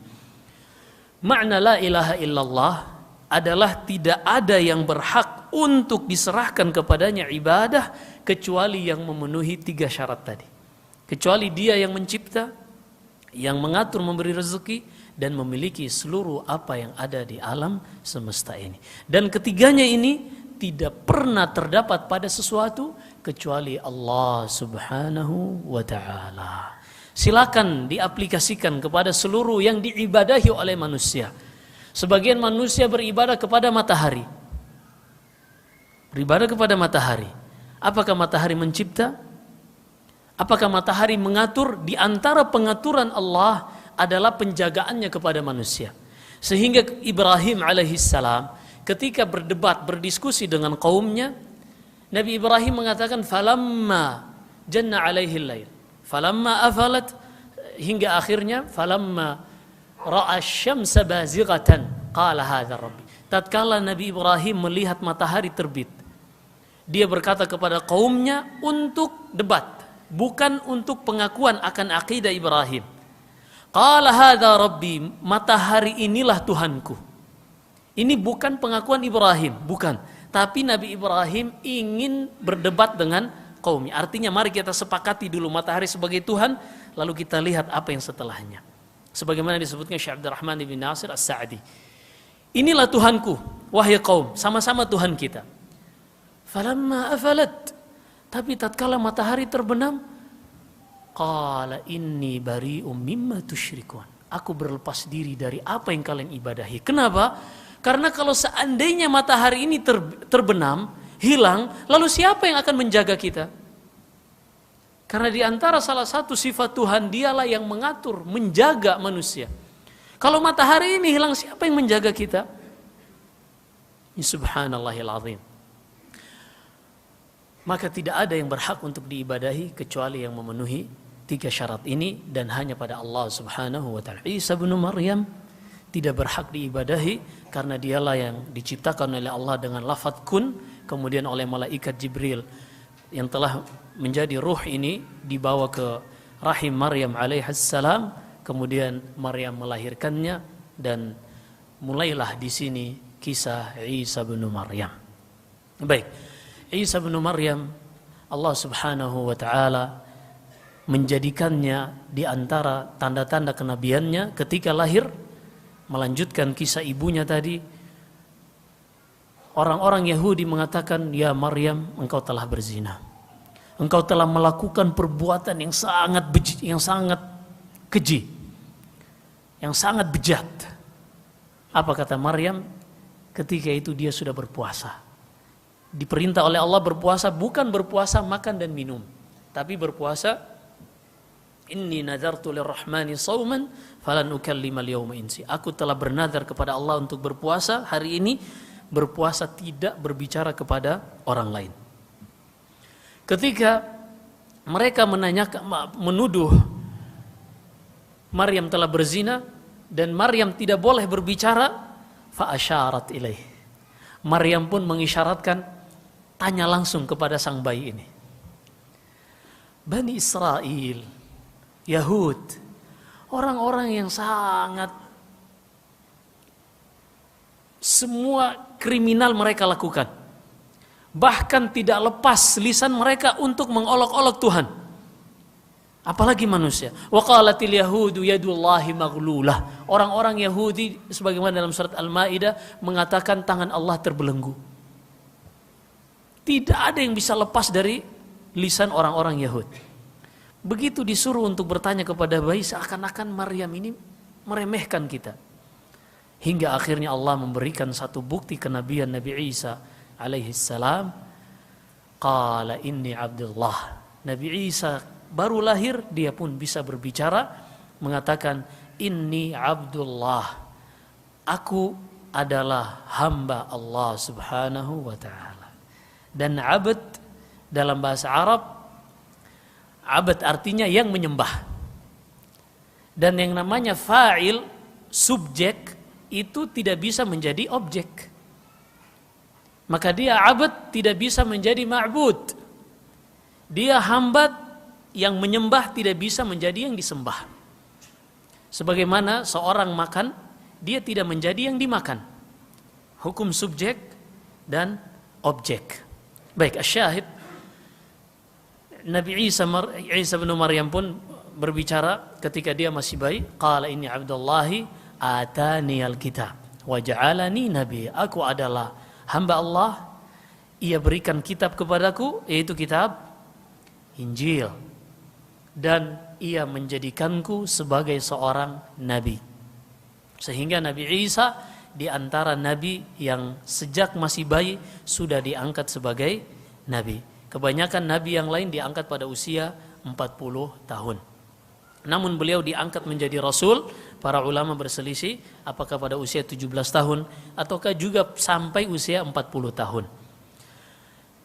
Makna la ilaha illallah adalah tidak ada yang berhak untuk diserahkan kepadanya ibadah kecuali yang memenuhi 3 syarat tadi. Kecuali dia yang mencipta, yang mengatur, memberi rezeki dan memiliki seluruh apa yang ada di alam semesta ini. Dan ketiganya ini tidak pernah terdapat pada sesuatu kecuali Allah Subhanahu wa ta'ala. Silakan diaplikasikan kepada seluruh yang diibadahi oleh manusia. Sebagian manusia beribadah kepada matahari. Beribadah kepada matahari. Apakah matahari mencipta? Apakah matahari mengatur? Di antara pengaturan Allah adalah penjagaannya kepada manusia. Sehingga Ibrahim alaihissalam ketika berdebat, berdiskusi dengan kaumnya, Nabi Ibrahim mengatakan falamma janna alaihil lail falamma afalat, hingga akhirnya falamma ra'a syamsa bazighatan qala hadza rabbi. Tatkala Nabi Ibrahim melihat matahari terbit, dia berkata kepada kaumnya untuk debat, bukan untuk pengakuan akan akidah Ibrahim. Qala hadza rabbi, matahari inilah Tuhanku. Ini bukan pengakuan Ibrahim, bukan. Tapi Nabi Ibrahim ingin berdebat dengan kaumnya. Artinya mari kita sepakati dulu matahari sebagai Tuhan, lalu kita lihat apa yang setelahnya. Sebagaimana disebutnya Syekh Abdurrahman bin Nasir As-Sa'di. Inilah Tuhanku, wahai kaum, sama-sama Tuhan kita. Falamma afalat, tapi tatkala matahari terbenam, qala inni bari'um mimma tusyrikun. Aku berlepas diri dari apa yang kalian ibadahi. Kenapa? Karena kalau seandainya matahari ini terbenam, hilang, lalu siapa yang akan menjaga kita? Karena di antara salah satu sifat Tuhan, dialah yang mengatur, menjaga manusia. Kalau matahari ini hilang, siapa yang menjaga kita? Subhanallahil azim. Maka tidak ada yang berhak untuk diibadahi kecuali yang memenuhi 3 syarat ini, dan hanya pada Allah Subhanahu wa taala. Isa bin Maryam tidak berhak diibadahi karena dialah yang diciptakan oleh Allah dengan lafaz kun, kemudian oleh malaikat Jibril yang telah menjadi ruh ini dibawa ke rahim Maryam alaihissalam, kemudian Maryam melahirkannya, dan mulailah di sini kisah Isa bin Maryam. Baik, Isa bin Maryam Allah Subhanahu wa taala menjadikannya di antara tanda-tanda kenabiannya ketika lahir. Melanjutkan kisah ibunya tadi, orang-orang Yahudi mengatakan, ya Maryam, engkau telah berzina, engkau telah melakukan perbuatan yang sangat keji, yang sangat bejat. Apa kata Maryam? Ketika itu dia sudah berpuasa, diperintah oleh Allah berpuasa, bukan berpuasa makan dan minum, tapi berpuasa, inni nadartu lirrahmani sauman falan ukallima al-yawma insi. Aku telah bernazar kepada Allah untuk berpuasa hari ini, berpuasa tidak berbicara kepada orang lain. Ketika mereka menuduh Maryam telah berzina dan Maryam tidak boleh berbicara, fa asyarat ilaih. Maryam pun mengisyaratkan, tanya langsung kepada sang bayi ini. Bani Israel, Yahud, orang-orang yang sangat semua kriminal mereka lakukan, bahkan tidak lepas lisan mereka untuk mengolok-olok Tuhan, apalagi manusia. Wa qalatil yahudu yadullahi maghlulah. Orang-orang Yahudi sebagaimana dalam surat Al-Maidah mengatakan tangan Allah terbelenggu. Tidak ada yang bisa lepas dari lisan orang-orang Yahudi. Begitu disuruh untuk bertanya kepada bayi, seakan-akan Maryam ini meremehkan kita. Hingga akhirnya Allah memberikan satu bukti kenabian Nabi Isa alaihissalam. Qala inni Abdullah. Nabi Isa baru lahir, dia pun bisa berbicara, mengatakan inni Abdullah, aku adalah hamba Allah Subhanahu wa ta'ala. Dan abd dalam bahasa Arab, abad artinya yang menyembah. Dan yang namanya fa'il, subjek, itu tidak bisa menjadi objek. Maka dia abad tidak bisa menjadi ma'bud. Dia hamba yang menyembah tidak bisa menjadi yang disembah. Sebagaimana seorang makan, dia tidak menjadi yang dimakan. Hukum subjek dan objek. Baik, asyahid, Nabi Isa bin Maryam pun berbicara ketika dia masih bayi. Qala inni Abdullahi atani al-kitab wa ja'alani nabi. Aku adalah hamba Allah, ia berikan kitab kepadaku, yaitu kitab Injil, dan ia menjadikanku sebagai seorang nabi. Sehingga Nabi Isa di antara nabi yang sejak masih bayi sudah diangkat sebagai nabi. Kebanyakan nabi yang lain diangkat pada usia 40 tahun. Namun beliau diangkat menjadi rasul, para ulama berselisih apakah pada usia 17 tahun ataukah juga sampai usia 40 tahun.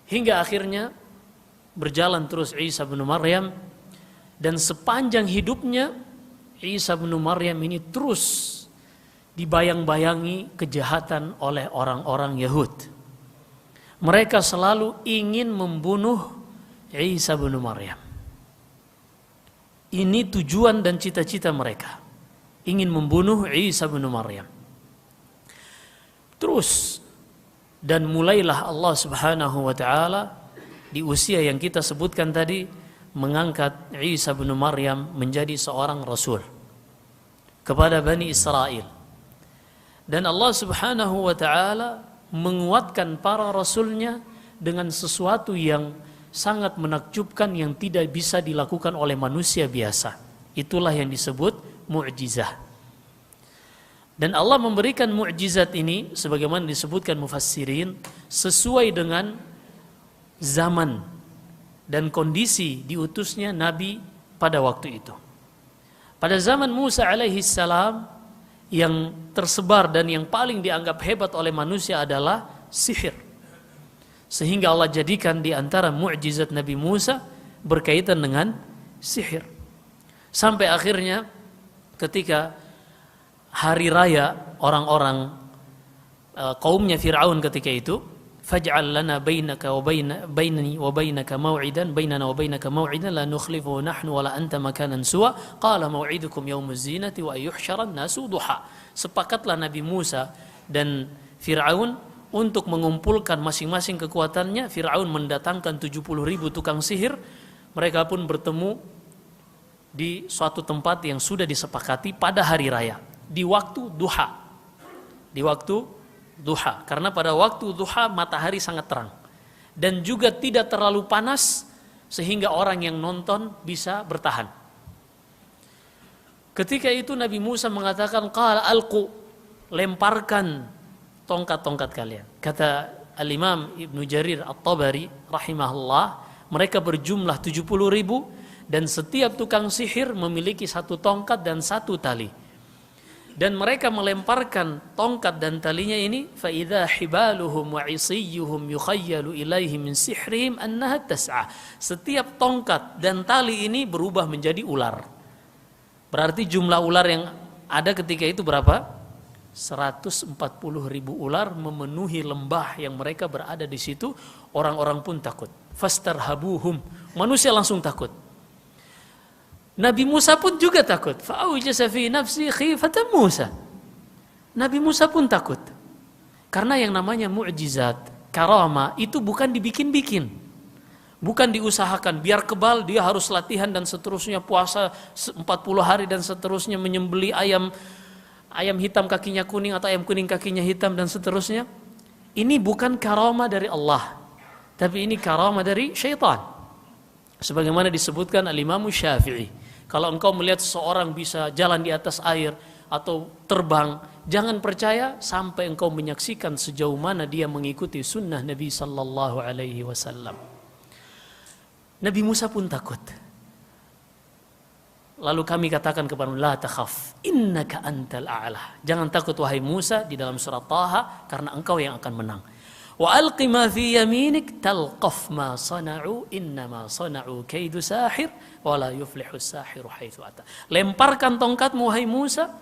Hingga akhirnya berjalan terus Isa bin Maryam, dan sepanjang hidupnya Isa bin Maryam ini terus dibayang-bayangi kejahatan oleh orang-orang Yahud. Mereka selalu ingin membunuh Isa bin Maryam. Ini tujuan dan cita-cita mereka, ingin membunuh Isa bin Maryam. Terus, dan mulailah Allah Subhanahu wa ta'ala di usia yang kita sebutkan tadi mengangkat Isa bin Maryam menjadi seorang rasul kepada Bani Israel. Dan Allah Subhanahu wa ta'ala menguatkan para rasulnya dengan sesuatu yang sangat menakjubkan yang tidak bisa dilakukan oleh manusia biasa. Itulah yang disebut mu'jizah. Dan Allah memberikan mu'jizat ini sebagaimana disebutkan mufassirin sesuai dengan zaman dan kondisi diutusnya Nabi pada waktu itu. Pada zaman Musa alaihi salam, yang tersebar dan yang paling dianggap hebat oleh manusia adalah sihir. Sehingga Allah jadikan di antara mukjizat Nabi Musa berkaitan dengan sihir. Sampai akhirnya ketika hari raya orang-orang kaumnya Fir'aun ketika itu, faj'al lana bainaka wa bainani wa bainaka maw'idan bainana wa bainaka maw'idan la nukhlifuhu nahnu wa la anta makanan suwa qala maw'idukum yaumuz zinati wa ayyuhsyaran nasu duha. Sepakatlah Nabi Musa dan Fir'aun untuk mengumpulkan masing-masing kekuatannya. Fir'aun mendatangkan 70.000 tukang sihir. Mereka pun bertemu di suatu tempat yang sudah disepakati pada hari raya, di waktu duha. Di waktu duha, karena pada waktu duha matahari sangat terang dan juga tidak terlalu panas sehingga orang yang nonton bisa bertahan. Ketika itu Nabi Musa mengatakan, qala alqu, lemparkan tongkat-tongkat kalian. Kata Al-Imam Ibnu Jarir At-Tabari rahimahullah, mereka berjumlah 70.000 dan setiap tukang sihir memiliki satu tongkat dan satu tali. Dan mereka melemparkan tongkat dan talinya ini, fa idza hibaluhum wa isiyuhum yukhayyalu ilaihi min sihrihim annaha tas'a. Setiap tongkat dan tali ini berubah menjadi ular. Berarti jumlah ular yang ada ketika itu berapa? 140.000 ular memenuhi lembah yang mereka berada di situ. Orang-orang pun takut. Fastarhabuhum. Manusia langsung takut. Nabi Musa pun juga takut. Fa'awjasa fi nafsi khifatan Musa. Nabi Musa pun takut. Karena yang namanya mukjizat, karamah itu bukan dibikin-bikin. Bukan diusahakan biar kebal dia harus latihan dan seterusnya, puasa 40 hari dan seterusnya, menyembeli ayam hitam kakinya kuning atau ayam kuning kakinya hitam dan seterusnya. Ini bukan karamah dari Allah, tapi ini karamah dari syaitan. Sebagaimana disebutkan Al-Imam Syafi'i, kalau engkau melihat seseorang bisa jalan di atas air atau terbang, jangan percaya sampai engkau menyaksikan sejauh mana dia mengikuti sunnah Nabi sallallahu alaihi wasallam. Nabi Musa pun takut. Lalu kami katakan kepada la takhaf innaka antal a'la. Jangan takut wahai Musa di dalam surat Taha, karena engkau yang akan menang. Wa alqi ma fi yaminik talqaf ma sana'u innama sana'u kaidu sahir wa la yuflihu sahiru haitsu ata. Lemparkan tongkatmu wahai Musa,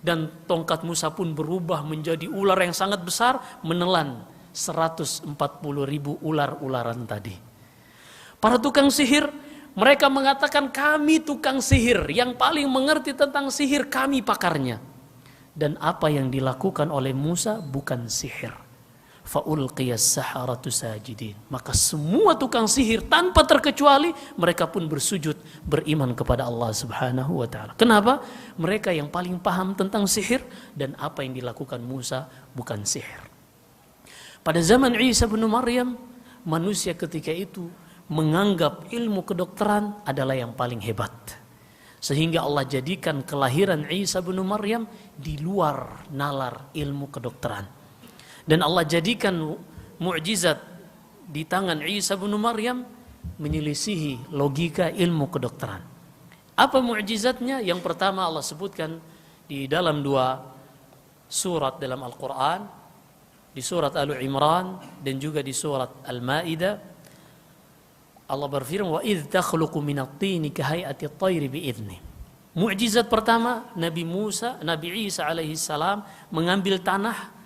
dan tongkat Musa pun berubah menjadi ular yang sangat besar, menelan 140.000 ular-ularan tadi. Para tukang sihir mereka mengatakan, kami tukang sihir yang paling mengerti tentang sihir, kami pakarnya. Dan apa yang dilakukan oleh Musa bukan sihir. Fa'ulqiyas saharatu sajidin. Maka semua tukang sihir tanpa terkecuali mereka pun bersujud beriman kepada Allah Subhanahu wa taala. Kenapa? Mereka yang paling paham tentang sihir, dan apa yang dilakukan Musa bukan sihir. Pada zaman Isa bin Maryam, manusia ketika itu menganggap ilmu kedokteran adalah yang paling hebat. Sehingga Allah jadikan kelahiran Isa bin Maryam di luar nalar ilmu kedokteran. Dan Allah jadikan mukjizat di tangan Isa bin Maryam menyelisihi logika ilmu kedokteran. Apa mukjizatnya? Yang pertama Allah sebutkan di dalam 2 surat dalam Al-Quran, di surat Al-Imran dan juga di surat Al-Ma'idah. Allah berfirman, wa idh takhluqu minat tini kahayati at-tayri bi'idni. Mukjizat pertama, Nabi Isa alaihi salam mengambil tanah,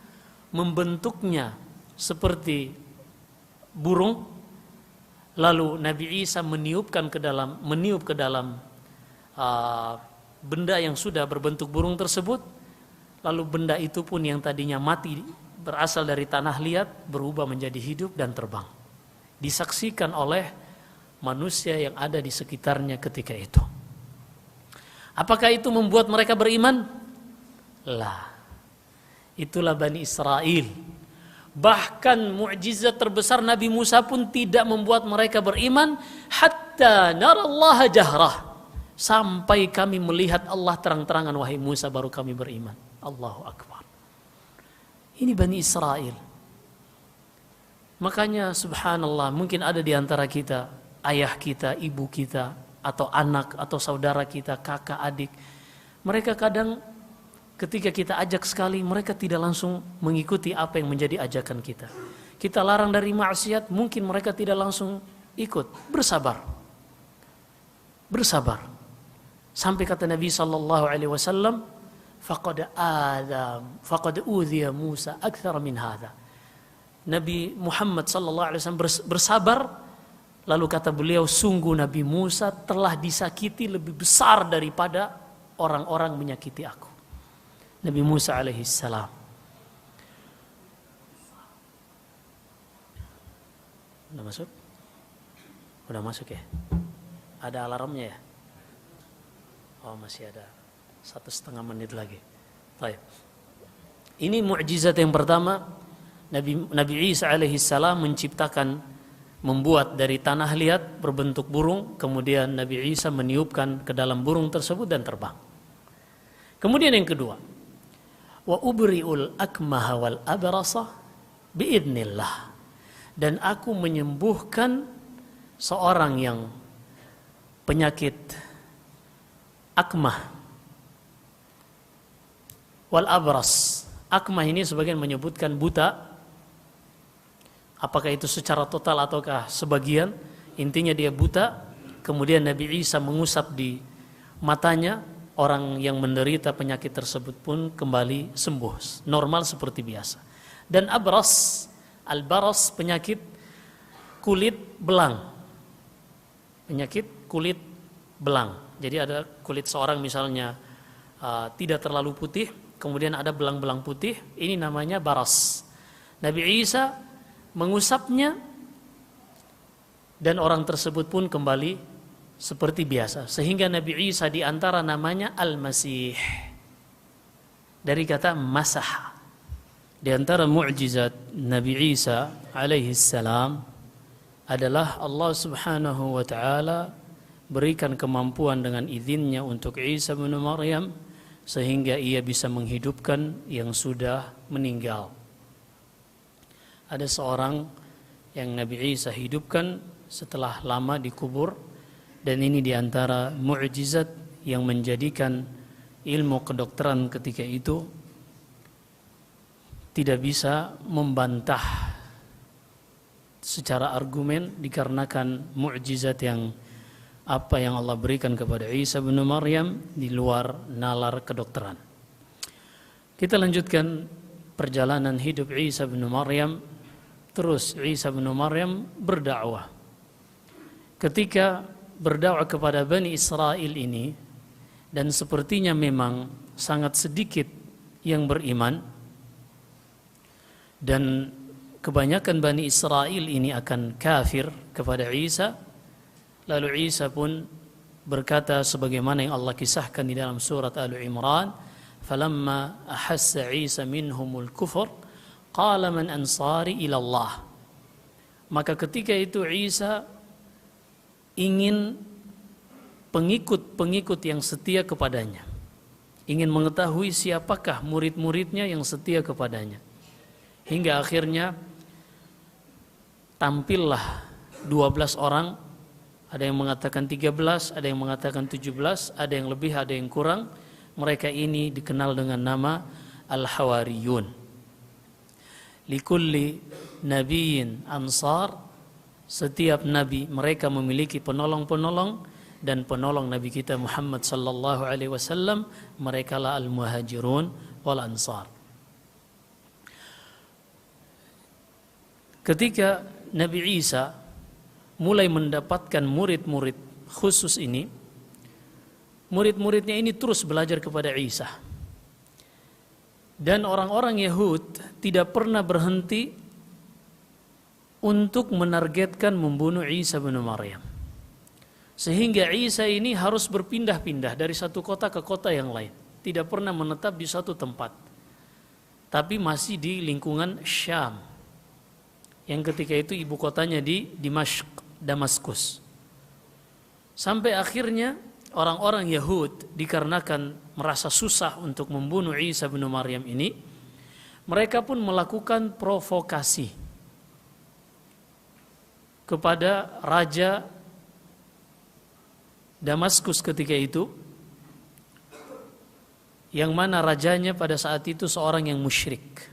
membentuknya seperti burung, lalu Nabi Isa meniup ke dalam benda yang sudah berbentuk burung tersebut, lalu benda itu pun yang tadinya mati berasal dari tanah liat berubah menjadi hidup dan terbang. Disaksikan oleh manusia yang ada di sekitarnya ketika itu. Apakah itu membuat mereka beriman? Lah. Itulah Bani Israel. Bahkan mukjizat terbesar Nabi Musa pun tidak membuat mereka beriman, hatta narallaha jahrah, sampai kami melihat Allah terang-terangan wahai Musa baru kami beriman. Allahu Akbar. Ini Bani Israel. Makanya subhanallah, mungkin ada di antara kita, ayah kita, ibu kita, atau anak, atau saudara kita, kakak, adik. Mereka kadang ketika kita ajak sekali, mereka tidak langsung mengikuti apa yang menjadi ajakan kita. Kita larang dari maksiat, mungkin mereka tidak langsung ikut. Bersabar. Bersabar. Sampai kata Nabi SAW, faqad udhiya Musa akthar min hadha. Nabi Muhammad SAW bersabar, lalu kata beliau, sungguh Nabi Musa telah disakiti lebih besar daripada orang-orang menyakiti aku. Nabi Musa alaihissalam. Udah masuk? Udah masuk ya? Ada alarmnya ya? Oh masih ada 1,5 menit lagi. Baik. Ini mukjizat yang pertama. Nabi Isa alaihissalam menciptakan, membuat dari tanah liat berbentuk burung, kemudian Nabi Isa meniupkan ke dalam burung tersebut dan terbang. Kemudian yang kedua, wa ubri'ul akmaha wal abrasa biidznillah, dan aku menyembuhkan seorang yang penyakit akmah wal abras. Akmah ini sebagian menyebutkan buta. Apakah itu secara total ataukah sebagian? Intinya dia buta. Kemudian Nabi Isa mengusap di matanya. Orang yang menderita penyakit tersebut pun kembali sembuh, normal seperti biasa. Dan abras, al-baras, penyakit kulit belang. Penyakit kulit belang. Jadi ada kulit seorang misalnya tidak terlalu putih, kemudian ada belang-belang putih, ini namanya baras. Nabi Isa mengusapnya dan orang tersebut pun kembali seperti biasa. Sehingga Nabi Isa di antara namanya Al-Masih, dari kata masah. Di antara mukjizat Nabi Isa alaihi salam adalah Allah Subhanahu wa taala berikan kemampuan dengan izinnya untuk Isa bin Maryam sehingga ia bisa menghidupkan yang sudah meninggal. Ada seorang yang Nabi Isa hidupkan setelah lama dikubur, dan ini diantara mukjizat yang menjadikan ilmu kedokteran ketika itu tidak bisa membantah secara argumen, dikarenakan mukjizat yang Allah berikan kepada Isa bin Maryam di luar nalar kedokteran. Kita lanjutkan perjalanan hidup Isa bin Maryam. Terus Isa bin Maryam berdakwah. Ketika berdakwah kepada Bani Israel ini, dan sepertinya memang sangat sedikit yang beriman, dan kebanyakan Bani Israel ini akan kafir kepada Isa. Lalu Isa pun berkata sebagaimana yang Allah kisahkan di dalam surat Al-Imran, falamma ahassa Isa minhumul kufur qala man ansari ila Allah. Maka ketika itu Isa ingin pengikut-pengikut yang setia kepadanya, ingin mengetahui siapakah murid-muridnya yang setia kepadanya, hingga akhirnya tampillah 12 orang, ada yang mengatakan 13, ada yang mengatakan 17, ada yang lebih, ada yang kurang. Mereka ini dikenal dengan nama Al-Hawariyun. Likulli nabiyyin ansar, setiap nabi mereka memiliki penolong-penolong, dan penolong Nabi kita Muhammad sallallahu alaihi wasallam mereka lah al-muhajirun wal ansar. Ketika Nabi Isa mulai mendapatkan murid-murid khusus ini, murid-muridnya ini terus belajar kepada Isa. Dan orang-orang Yahud tidak pernah berhenti untuk menargetkan membunuh Isa bin Maryam. Sehingga Isa ini harus berpindah-pindah dari satu kota ke kota yang lain. Tidak pernah menetap di satu tempat. Tapi masih di lingkungan Syam, yang ketika itu ibu kotanya di Dimashq, Damaskus. Sampai akhirnya orang-orang Yahud dikarenakan merasa susah untuk membunuh Isa bin Maryam ini, mereka pun melakukan provokasi. kepada raja Damaskus ketika itu, yang mana rajanya pada saat itu seorang yang musyrik.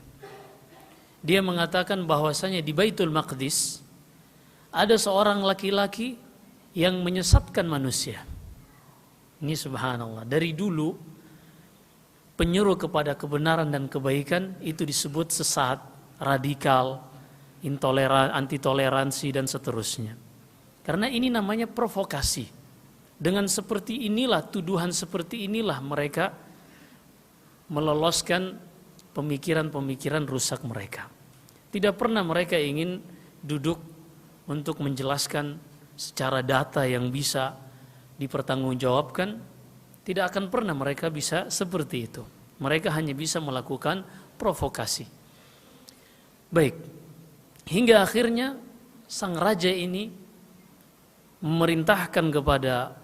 Dia mengatakan bahwasanya di Baitul Maqdis ada seorang laki-laki yang menyesatkan manusia. Ini subhanallah, dari dulu penyuruh kepada kebenaran dan kebaikan itu disebut sesat, radikal, intoleran, anti toleransi dan seterusnya. Karena ini namanya provokasi. Dengan seperti inilah, tuduhan seperti inilah mereka meloloskan pemikiran-pemikiran rusak mereka. Tidak pernah mereka ingin duduk untuk menjelaskan secara data yang bisa dipertanggungjawabkan. Tidak akan pernah mereka bisa seperti itu. Mereka hanya bisa melakukan provokasi. Baik, hingga akhirnya sang raja ini memerintahkan kepada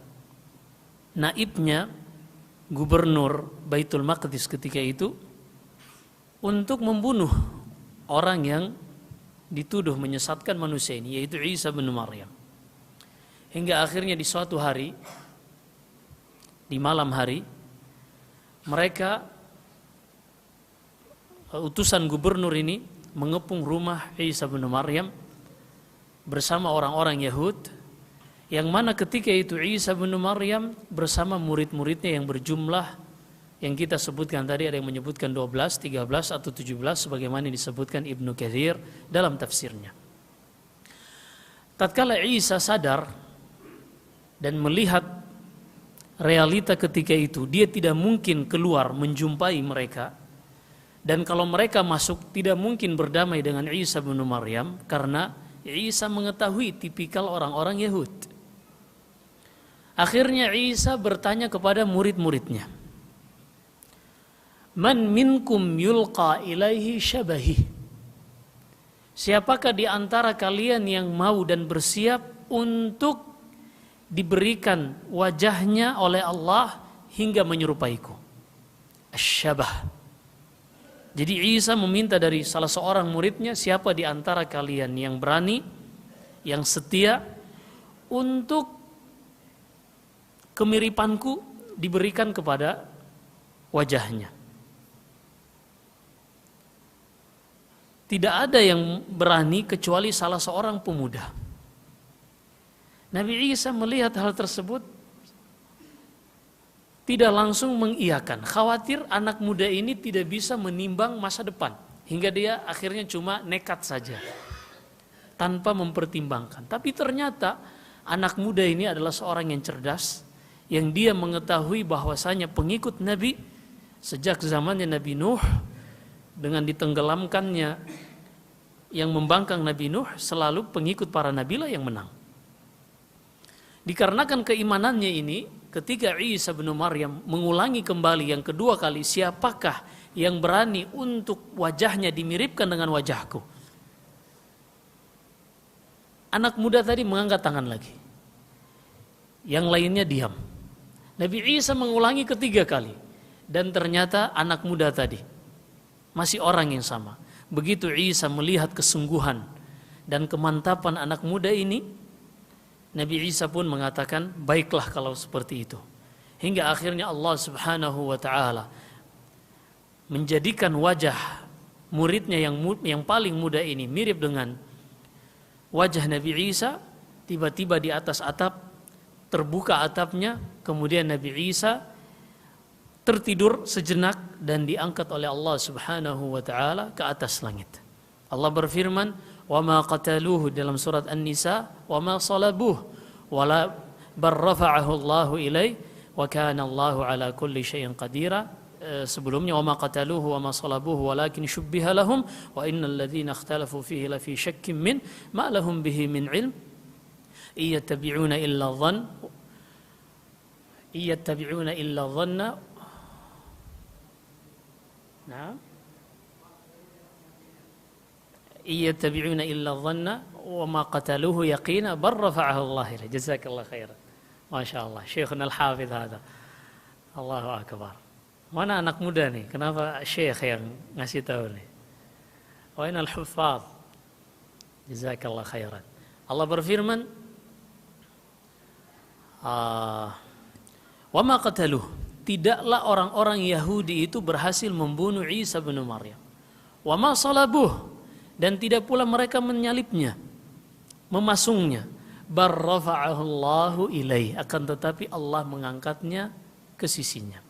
naibnya, gubernur Baitul Maqdis ketika itu, untuk membunuh orang yang dituduh menyesatkan manusia ini, yaitu Isa bin Maryam. Hingga akhirnya di suatu hari, di malam hari, mereka, utusan gubernur ini mengepung rumah Isa bin Maryam bersama orang-orang Yahud, yang mana ketika itu Isa bin Maryam bersama murid-muridnya yang berjumlah, yang kita sebutkan tadi, ada yang menyebutkan 12, 13 atau 17 sebagaimana disebutkan Ibnu Katsir dalam tafsirnya. Tatkala Isa sadar dan melihat realita ketika itu, dia tidak mungkin keluar menjumpai mereka, dan kalau mereka masuk tidak mungkin berdamai dengan Isa bin Maryam, karena Isa mengetahui tipikal orang-orang Yahud. Akhirnya Isa bertanya kepada murid-muridnya, "Man minkum yulqa ilaihi syabahi?" Siapakah di antara kalian yang mau dan bersiap untuk diberikan wajahnya oleh Allah hingga menyerupaiku? Asyabah. Jadi Isa meminta dari salah seorang muridnya, siapa di antara kalian yang berani, yang setia untuk kemiripanku diberikan kepada wajahnya. Tidak ada yang berani kecuali salah seorang pemuda. Nabi Isa melihat hal tersebut, tidak langsung mengiyakan, khawatir anak muda ini tidak bisa menimbang masa depan, hingga dia akhirnya cuma nekat saja tanpa mempertimbangkan. Tapi ternyata anak muda ini adalah seorang yang cerdas, yang dia mengetahui bahwasanya pengikut Nabi sejak zamannya Nabi Nuh, dengan ditenggelamkannya yang membangkang Nabi Nuh, selalu pengikut para nabi lah yang menang. Dikarenakan keimanannya ini, ketika Isa bin Maryam mengulangi kembali yang kedua kali, siapakah yang berani untuk wajahnya dimiripkan dengan wajahku? Anak muda tadi mengangkat tangan lagi, yang lainnya diam. Nabi Isa mengulangi ketiga kali, dan ternyata anak muda tadi masih orang yang sama. Begitu Isa melihat kesungguhan dan kemantapan anak muda ini, Nabi Isa pun mengatakan, baiklah kalau seperti itu. Hingga akhirnya Allah Subhanahu wa ta'ala menjadikan wajah muridnya yang paling muda ini mirip dengan wajah Nabi Isa. Tiba-tiba di atas atap, terbuka atapnya, kemudian Nabi Isa tertidur sejenak dan diangkat oleh Allah Subhanahu wa ta'ala ke atas langit. Allah berfirman, wa ma qataluhu dalam surat An-Nisa, wa ma salabuhu wala bar rafa'ahu Allahu ilaihi wa kana Allahu ala kulli syai'in qadira. Sebelumnya wa ma qataluhu wa ma salabuhu walakin syubbiha lahum wa innal ladzina ikhtalafu fihi la fi syakkin min ma lahum bihi min ilm iyattabi'una illa dhanna. Na'am, iyattabi'una illa dhanna wa ma qataluhu yaqina bal rafa'ahu Allah ilaihi. Jazakallahu khairan. Masyaallah, Syekhuna al-Hafidz hada. Allahu akbar. Mana anak muda nih? Kenapa Syekh yang ngasih tahu nih? Wa inal huffaz. Jazakallahu khairan. Allah berfirman, wa ma qataluh, tidaklah orang-orang Yahudi itu berhasil membunuh Isa bin Maryam. Wa ma salabuh, dan tidak pula mereka menyalibnya, memasungnya. Bar rafa'ahu Allahu ilaih, akan tetapi Allah mengangkatnya ke sisinya.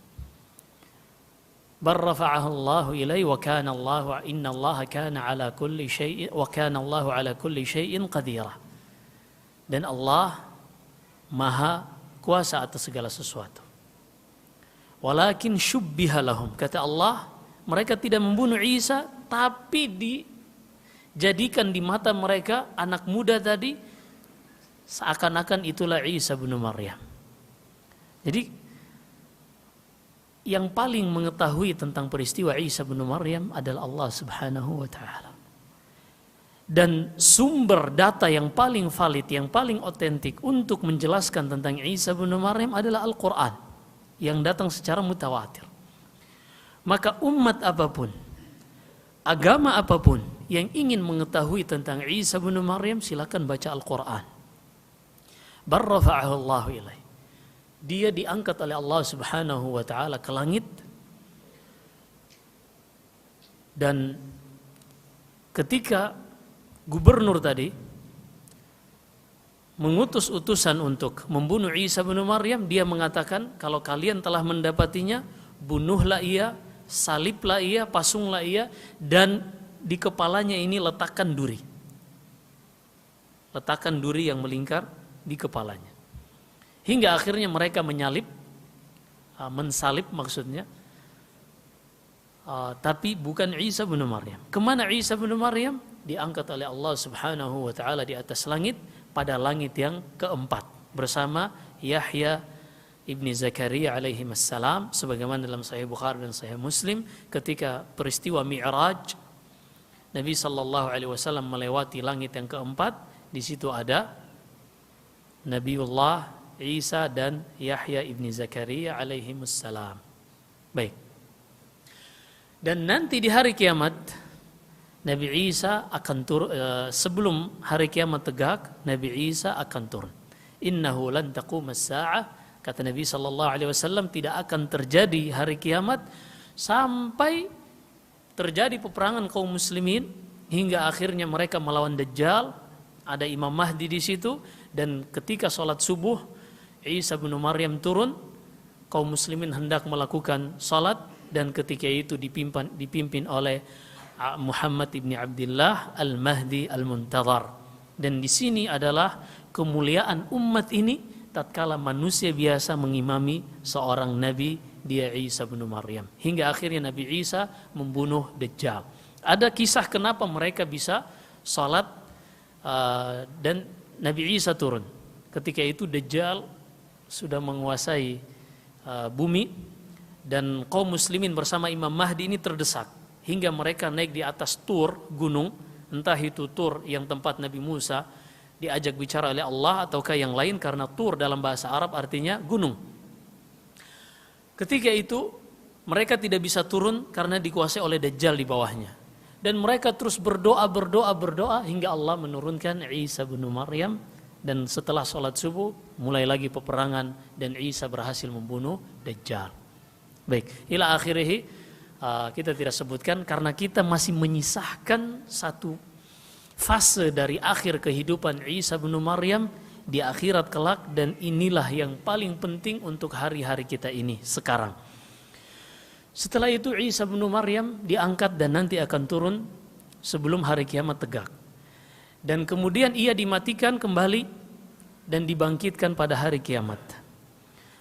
Bar rafa'ahu Allahu ilaih wa kana Allahu inna Allah kana ala kulli syai'in wa kana Allahu ala kulli syai'in qadira. Dan Allah Maha kuasa atas segala sesuatu. Walakin syubbiha lahum, kata Allah, mereka tidak membunuh Isa, tapi dijadikan di mata mereka anak muda tadi seakan-akan itulah Isa bin Maryam. Jadi yang paling mengetahui tentang peristiwa Isa bin Maryam adalah Allah Subhanahu wa taala. Dan sumber data yang paling valid, yang paling otentik untuk menjelaskan tentang Isa bin Maryam adalah Al-Qur'an yang datang secara mutawatir. Maka umat apapun, agama apapun yang ingin mengetahui tentang Isa bin Maryam, silakan baca Al-Qur'an. Bar rafa'ahu Allahu ilaih. Dia diangkat oleh Allah Subhanahu wa taala ke langit. Dan ketika gubernur tadi mengutus utusan untuk membunuh Isa bin Maryam, dia mengatakan, kalau kalian telah mendapatinya, bunuhlah ia, saliblah ia, pasunglah ia, dan di kepalanya ini letakkan duri. Letakkan duri yang melingkar di kepalanya. Hingga akhirnya mereka menyalib, mensalib maksudnya, tapi bukan Isa bin Maryam. Kemana Isa bin Maryam? Diangkat oleh Allah Subhanahu wa taala di atas langit, pada langit yang keempat, bersama Yahya ibni Zakaria alaihi assalam, sebagaimana dalam Sahih Bukhari dan Sahih Muslim, ketika peristiwa Mi'raj, Nabi sallallahu alaihi wasallam melewati langit yang keempat. Di situ ada Nabiullah Isa dan Yahya ibni Zakaria alaihi assalam. Baik. Dan nanti di hari kiamat Nabi Isa akan turun, sebelum hari kiamat tegak, Nabi Isa akan turun. Innahu lan taqumas saa'ah, kata Nabi sallallahu alaihi wasallam, tidak akan terjadi hari kiamat sampai terjadi peperangan kaum muslimin hingga akhirnya mereka melawan Dajjal. Ada Imam Mahdi di situ, dan ketika sholat subuh Isa bin Maryam turun, kaum muslimin hendak melakukan sholat, dan ketika itu dipimpin oleh Muhammad ibni Abdullah al-Mahdi al-Muntadhar. Dan di sini adalah kemuliaan umat ini tatkala manusia biasa mengimami seorang nabi, dia Isa bin Maryam, hingga akhirnya Nabi Isa membunuh Dajjal. Ada kisah kenapa mereka bisa sholat dan Nabi Isa turun. Ketika itu Dajjal sudah menguasai bumi, dan kaum muslimin bersama Imam Mahdi ini terdesak, hingga mereka naik di atas Tur, gunung, entah itu Tur yang tempat Nabi Musa diajak bicara oleh Allah ataukah yang lain, karena Tur dalam bahasa Arab artinya gunung. Ketika itu mereka tidak bisa turun karena dikuasai oleh Dajjal di bawahnya. Dan mereka terus berdoa hingga Allah menurunkan Isa bin Maryam, dan setelah sholat subuh mulai lagi peperangan dan Isa berhasil membunuh Dajjal. Baik, ila akhirih, kita tidak sebutkan karena kita masih menyisahkan satu fase dari akhir kehidupan Isa bin Maryam di akhirat kelak, dan inilah yang paling penting untuk hari-hari kita ini sekarang. Setelah itu Isa bin Maryam diangkat dan nanti akan turun sebelum hari kiamat tegak. Dan kemudian ia dimatikan kembali dan dibangkitkan pada hari kiamat.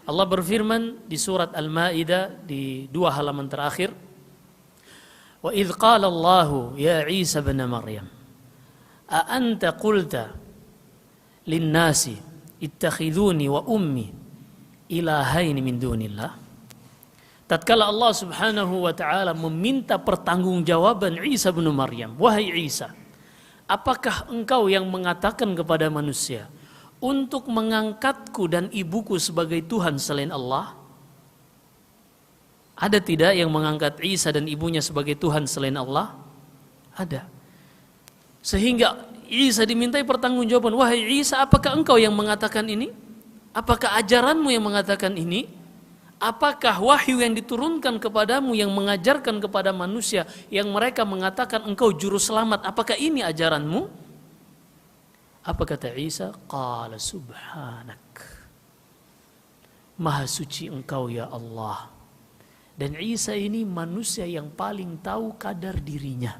Allah berfirman di surat Al-Maidah di 2 halaman terakhir, "Wa idz qala Allahu ya Isa bin Maryam, a anta qulta lin-nasi ittakhiduni wa ummi ilahaini min dunillah." Tatkala Allah Subhanahu wa taala meminta pertanggungjawaban Isa bin Maryam, "Wahai Isa, apakah engkau yang mengatakan kepada manusia untuk mengangkatku dan ibuku sebagai Tuhan selain Allah?" Ada tidak yang mengangkat Isa dan ibunya sebagai Tuhan selain Allah? Ada. Sehingga Isa dimintai pertanggungjawaban, wahai Isa, apakah engkau yang mengatakan ini? Apakah ajaranmu yang mengatakan ini? Apakah wahyu yang diturunkan kepadamu yang mengajarkan kepada manusia yang mereka mengatakan engkau juru selamat, apakah ini ajaranmu? Apa kata Isa? Qala subhanak. Maha suci engkau ya Allah. Dan Isa ini manusia yang paling tahu kadar dirinya.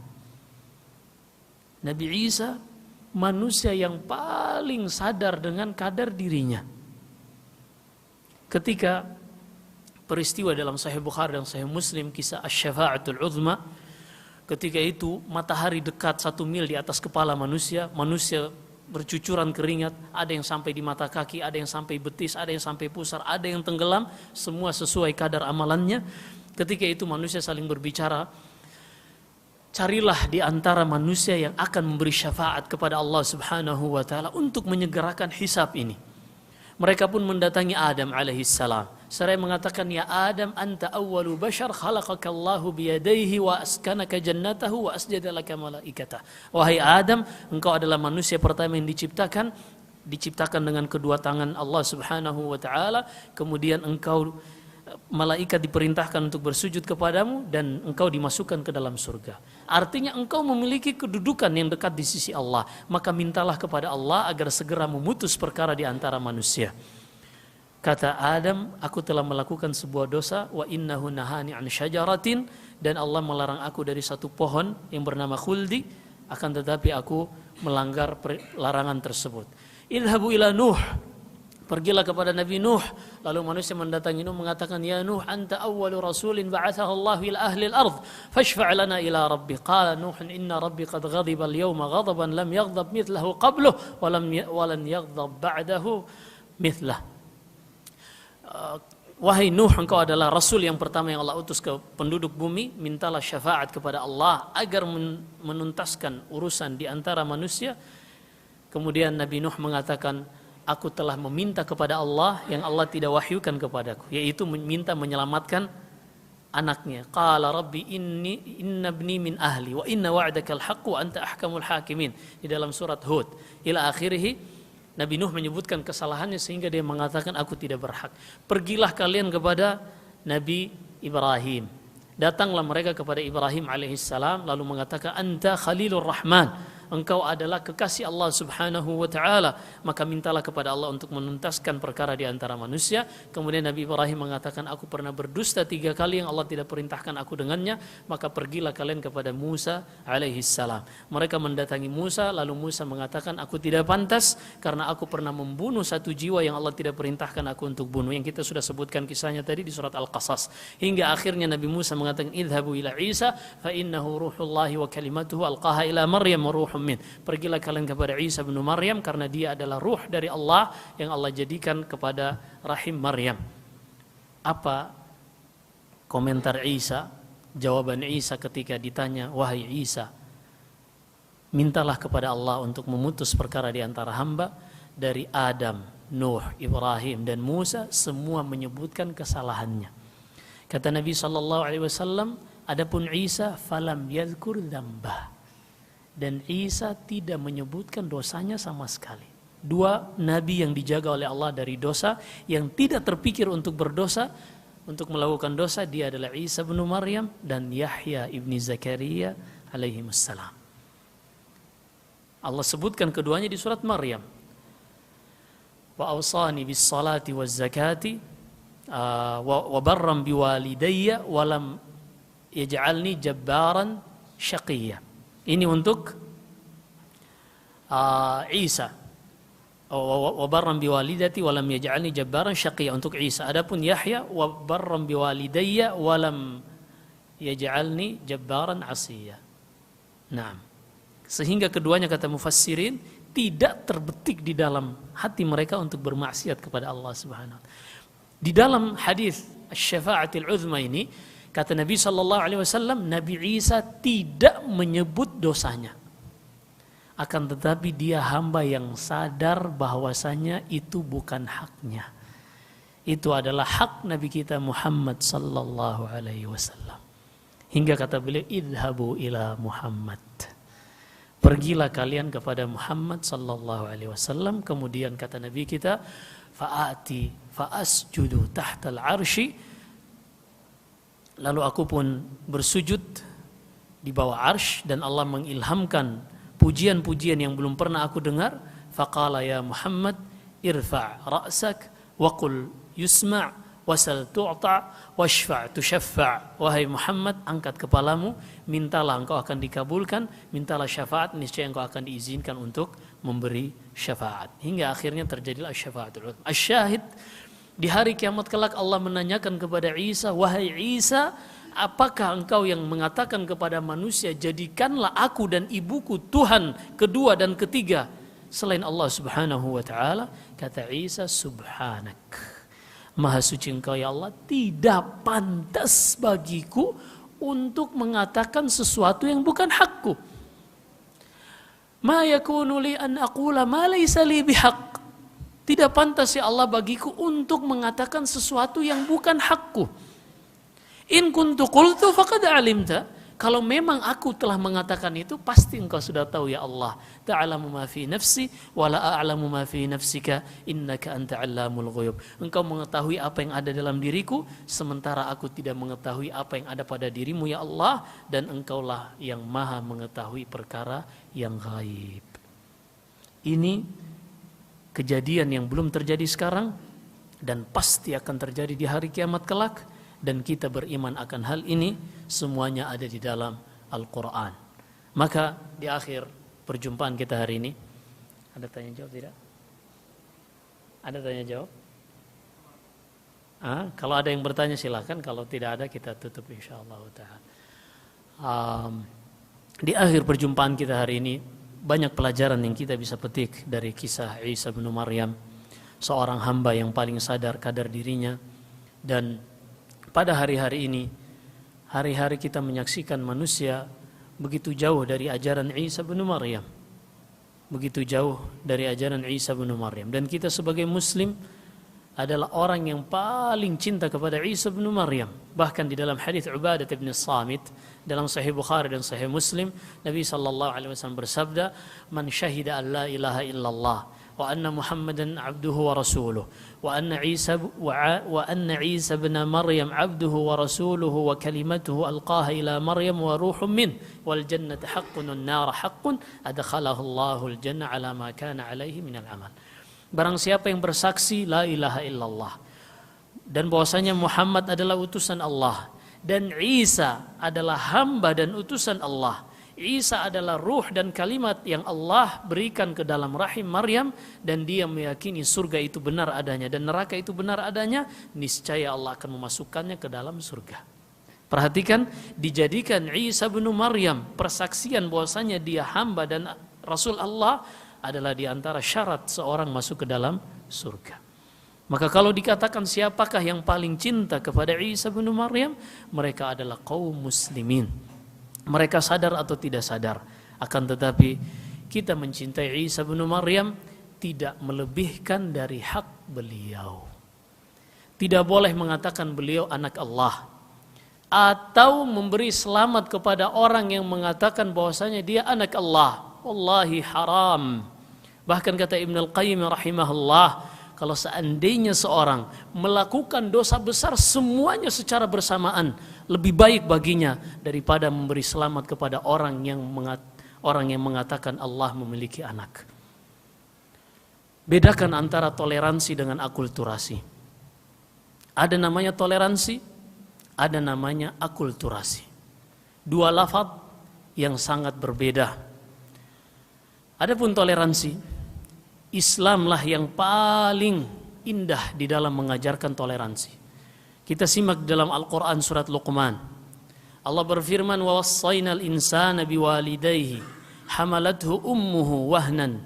Nabi Isa manusia yang paling sadar dengan kadar dirinya. Ketika peristiwa dalam Sahih Bukhari dan Sahih Muslim kisah Asy-Syafa'atul Uzma, ketika itu matahari dekat 1 mil di atas kepala manusia, manusia bercucuran keringat, ada yang sampai di mata kaki, ada yang sampai betis, ada yang sampai pusar, ada yang tenggelam, semua sesuai kadar amalannya. Ketika itu manusia saling berbicara, carilah di antara manusia yang akan memberi syafaat kepada Allah Subhanahu wa taala untuk menyegerakan hisab ini. Mereka pun mendatangi Adam alaihissalam. Seraya mengatakan, ya Adam, anta awwalu bashar khalaqaka Allahu biyadaihi wa askanaka jannatahu wa asjada laka malaikatah. Wahai Adam, engkau adalah manusia pertama yang diciptakan dengan kedua tangan Allah Subhanahu wa taala, kemudian engkau malaikat diperintahkan untuk bersujud kepadamu dan engkau dimasukkan ke dalam surga. Artinya engkau memiliki kedudukan yang dekat di sisi Allah, maka mintalah kepada Allah agar segera memutus perkara di antara manusia. Kata Adam, aku telah melakukan sebuah dosa, wa innahu nahani an syajaratin, dan Allah melarang aku dari satu pohon yang bernama khuldi, akan tetapi aku melanggar larangan tersebut. Idhabu ila Nuh, pergilah kepada Nabi Nuh. Lalu manusia mendatangi Nuh mengatakan, ya Nuh, anta awwalu rasulin ba'athahu Allah ila ahli al-ard fashfa' lana ila rabbi. Qala Nuh, inna rabbi qad ghadiba al-yawma ghadaban lam yaghdab mithlahu qabluh wa lan yaghdab ba'dahu mithlah. Wahai Nuh, engkau adalah rasul yang pertama yang Allah utus ke penduduk bumi, mintalah syafaat kepada Allah agar menuntaskan urusan di antara manusia. Kemudian Nabi Nuh mengatakan, aku telah meminta kepada Allah yang Allah tidak wahyukan kepadaku, yaitu meminta menyelamatkan anaknya. Qala rabbi inna ibni min ahli wa inna wa'dakal haqq wa anta ahkamul hakimin, di dalam surat Hud ila akhirih. Nabi Nuh menyebutkan kesalahannya sehingga dia mengatakan, aku tidak berhak. Pergilah kalian kepada Nabi Ibrahim. Datanglah mereka kepada Ibrahim alaihissalam lalu mengatakan, anta khalilur rahman, engkau adalah kekasih Allah Subhanahu wa taala, maka mintalah kepada Allah untuk menuntaskan perkara di antara manusia. Kemudian Nabi Ibrahim mengatakan, aku pernah berdusta 3 kali yang Allah tidak perintahkan aku dengannya, maka pergilah kalian kepada Musa alaihissalam. Mereka mendatangi Musa, lalu Musa mengatakan, aku tidak pantas karena aku pernah membunuh 1 jiwa yang Allah tidak perintahkan aku untuk bunuh, yang kita sudah sebutkan kisahnya tadi di surat Al-Qasas. Hingga akhirnya Nabi Musa mengatakan, idhabu ila Isa fa innahu ruhullahi wa kalimatuhu alqaha ila Maryam wa ruhum min. Pergilah kalian kepada Isa bin Maryam karena dia adalah ruh dari Allah yang Allah jadikan kepada rahim Maryam. Apa komentar Isa, jawaban Isa ketika ditanya, wahai Isa, mintalah kepada Allah untuk memutus perkara di antara hamba. Dari Adam, Nuh, Ibrahim dan Musa semua menyebutkan kesalahannya. Kata Nabi SAW, adapun Isa falam yadhkur dzambah, dan Isa tidak menyebutkan dosanya sama sekali. 2 nabi yang dijaga oleh Allah dari dosa, yang tidak terpikir untuk berdosa, untuk melakukan dosa, dia adalah Isa bin Maryam dan Yahya ibni Zakaria alaihimussalam. Allah sebutkan keduanya di surat Maryam. Wa awsani bis salati waz zakati wa barram biwalidayya wa lam yaj'alni jabbaran syaqiyya. Ini untuk Isa. Wa barram biwalidati wa lam yaj'alni jabbaran syaqiyya, untuk Isa. Adapun Yahya, wa barram biwalidayya wa lam yaj'alni jabbaran asiyya. Naam. Sehingga keduanya, kata mufassirin, tidak terbetik di dalam hati mereka untuk bermaksiat kepada Allah Subhanahu wa taala. Di dalam hadis Asy-Syafa'atul Uzma ini, kata Nabi SAW, Nabi Isa tidak menyebut dosanya. Akan tetapi dia hamba yang sadar bahwasanya itu bukan haknya. Itu adalah hak Nabi kita Muhammad sallallahu alaihi wasallam. Hingga kata beliau, idhabu ila Muhammad. pergilah kalian kepada Muhammad sallallahu alaihi wasallam. Kemudian kata Nabi kita, fa'ati fa'asjudu tahtal arsy, lalu aku pun bersujud di bawah arsy, dan Allah mengilhamkan pujian-pujian yang belum pernah aku dengar. Faqala ya Muhammad irfa' ra'sak wa qul yusma' wasal tu'ta washfa' tushaffa'. Wahai Muhammad, angkat kepalamu, mintalah engkau akan dikabulkan, mintalah syafaat, niscaya engkau akan diizinkan untuk memberi syafaat. Hingga akhirnya terjadilah syafaatul uzma. Asyahid, di hari kiamat kelak Allah menanyakan kepada Isa, wahai Isa, apakah engkau yang mengatakan kepada manusia, jadikanlah aku dan ibuku Tuhan kedua dan ketiga selain Allah subhanahu wa ta'ala? Kata Isa, subhanak, Maha suci engkau ya Allah, tidak pantas bagiku untuk mengatakan sesuatu yang bukan hakku. Ma yakunu li an aqula ma laysa li bihaq. Tidak pantas ya Allah bagiku untuk mengatakan sesuatu yang bukan hakku. In kuntu qultu faqad alimta. Kalau memang aku telah mengatakan itu, pasti engkau sudah tahu ya Allah. Ta'alamu ma fi nafsi wa la a'lamu ma fi nafsika innaka anta 'allamul ghuyub. Engkau mengetahui apa yang ada dalam diriku, sementara aku tidak mengetahui apa yang ada pada dirimu ya Allah, dan engkaulah yang maha mengetahui perkara yang gaib. Ini kejadian yang belum terjadi sekarang dan pasti akan terjadi di hari kiamat kelak. Dan kita beriman akan hal ini, semuanya ada di dalam Al-Quran. Maka di akhir perjumpaan kita hari ini, ada tanya jawab tidak? Ada tanya jawab? Kalau ada yang bertanya silakan, kalau tidak ada kita tutup insyaallah ta'ala. Di akhir perjumpaan kita hari ini, banyak pelajaran yang kita bisa petik dari kisah Isa bin Maryam, seorang hamba yang paling sadar kadar dirinya. Dan pada hari-hari ini, hari-hari kita menyaksikan manusia begitu jauh dari ajaran Isa bin Maryam. Begitu jauh dari ajaran Isa bin Maryam. Dan kita sebagai muslim adalah orang yang paling cinta kepada Isa bin Maryam. Bahkan di dalam hadis Ubadah bin Samit dalam Sahih Bukhari dan Sahih Muslim, Nabi sallallahu alaihi wasallam bersabda, "Man syahida an la ilaha illallah wa anna Muhammadan abduhu wa rasuluhu wa anna Isa bin Maryam abduhu wa rasuluhu wa kalimatuhu alqaha ila Maryam wa ruhum min wal jannatu haqqun wan nar haqqun adkhalahu Allahul jannah ala ma kana alaihi minal amal." Barang siapa yang bersaksi la ilaha illallah dan bahwasanya Muhammad adalah utusan Allah dan Isa adalah hamba dan utusan Allah, Isa adalah ruh dan kalimat yang Allah berikan ke dalam rahim Maryam, dan dia meyakini surga itu benar adanya dan neraka itu benar adanya, niscaya Allah akan memasukkannya ke dalam surga. Perhatikan, dijadikan Isa bin Maryam persaksian bahwasanya dia hamba dan Rasul Allah adalah di antara syarat seorang masuk ke dalam surga. Maka kalau dikatakan siapakah yang paling cinta kepada Isa bin Maryam, mereka adalah kaum muslimin. Mereka sadar atau tidak sadar, akan tetapi kita mencintai Isa bin Maryam tidak melebihkan dari hak beliau. Tidak boleh mengatakan beliau anak Allah, atau memberi selamat kepada orang yang mengatakan bahwasanya dia anak Allah. Wallahi haram. Bahkan kata Ibn Al-Qayyim rahimahullah, kalau seandainya seorang melakukan dosa besar semuanya secara bersamaan, lebih baik baginya daripada memberi selamat kepada orang yang mengatakan Allah memiliki anak. Bedakan antara toleransi dengan akulturasi. Ada namanya toleransi, ada namanya akulturasi. Dua lafaz yang sangat berbeda. Adapun toleransi, Islamlah yang paling indah di dalam mengajarkan toleransi. Kita simak dalam Al-Quran surat Luqman. Allah berfirman, wa wassaynal insana biwalidayhi hamalathu ummuhu wahnan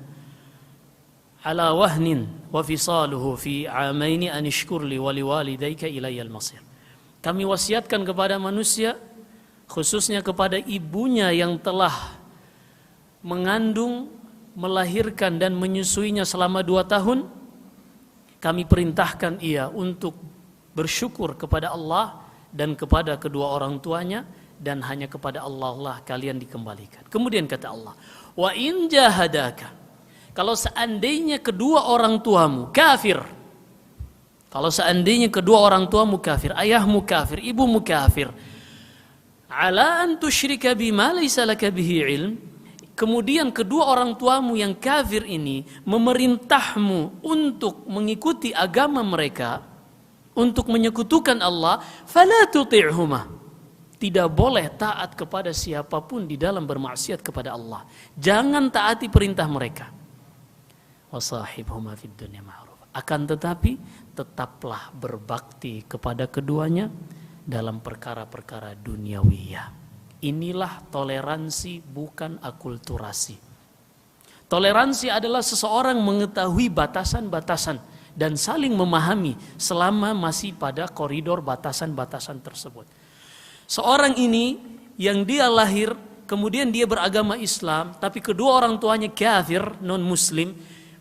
ala wahnin wa fisaluhu fi amaini an ishkur li wa liwalidayka ilayyal masir. Kami wasiatkan kepada manusia, khususnya kepada ibunya yang telah mengandung, melahirkan dan menyusuinya selama 2 tahun, kami perintahkan ia untuk bersyukur kepada Allah dan kepada kedua orang tuanya, dan hanya kepada Allah lah kalian dikembalikan. Kemudian kata Allah, wa in jahadaka, kalau seandainya kedua orang tuamu kafir, kalau seandainya kedua orang tuamu kafir, ayahmu kafir, ibumu kafir, ala an tusyrika bima laysa laka bihi ilm, kemudian kedua orang tuamu yang kafir ini memerintahmu untuk mengikuti agama mereka, untuk menyekutukan Allah, fala tuti'huma, tidak boleh taat kepada siapapun di dalam bermaksiat kepada Allah. Jangan taati perintah mereka. Wasahibhuma fid dunya ma'ruf. Akan tetapi tetaplah berbakti kepada keduanya dalam perkara-perkara duniawiyah. Inilah toleransi, bukan akulturasi. Toleransi adalah seseorang mengetahui batasan-batasan dan saling memahami selama masih pada koridor batasan-batasan tersebut. Seorang ini yang dia lahir, kemudian dia beragama Islam, tapi kedua orang tuanya kafir, non-muslim,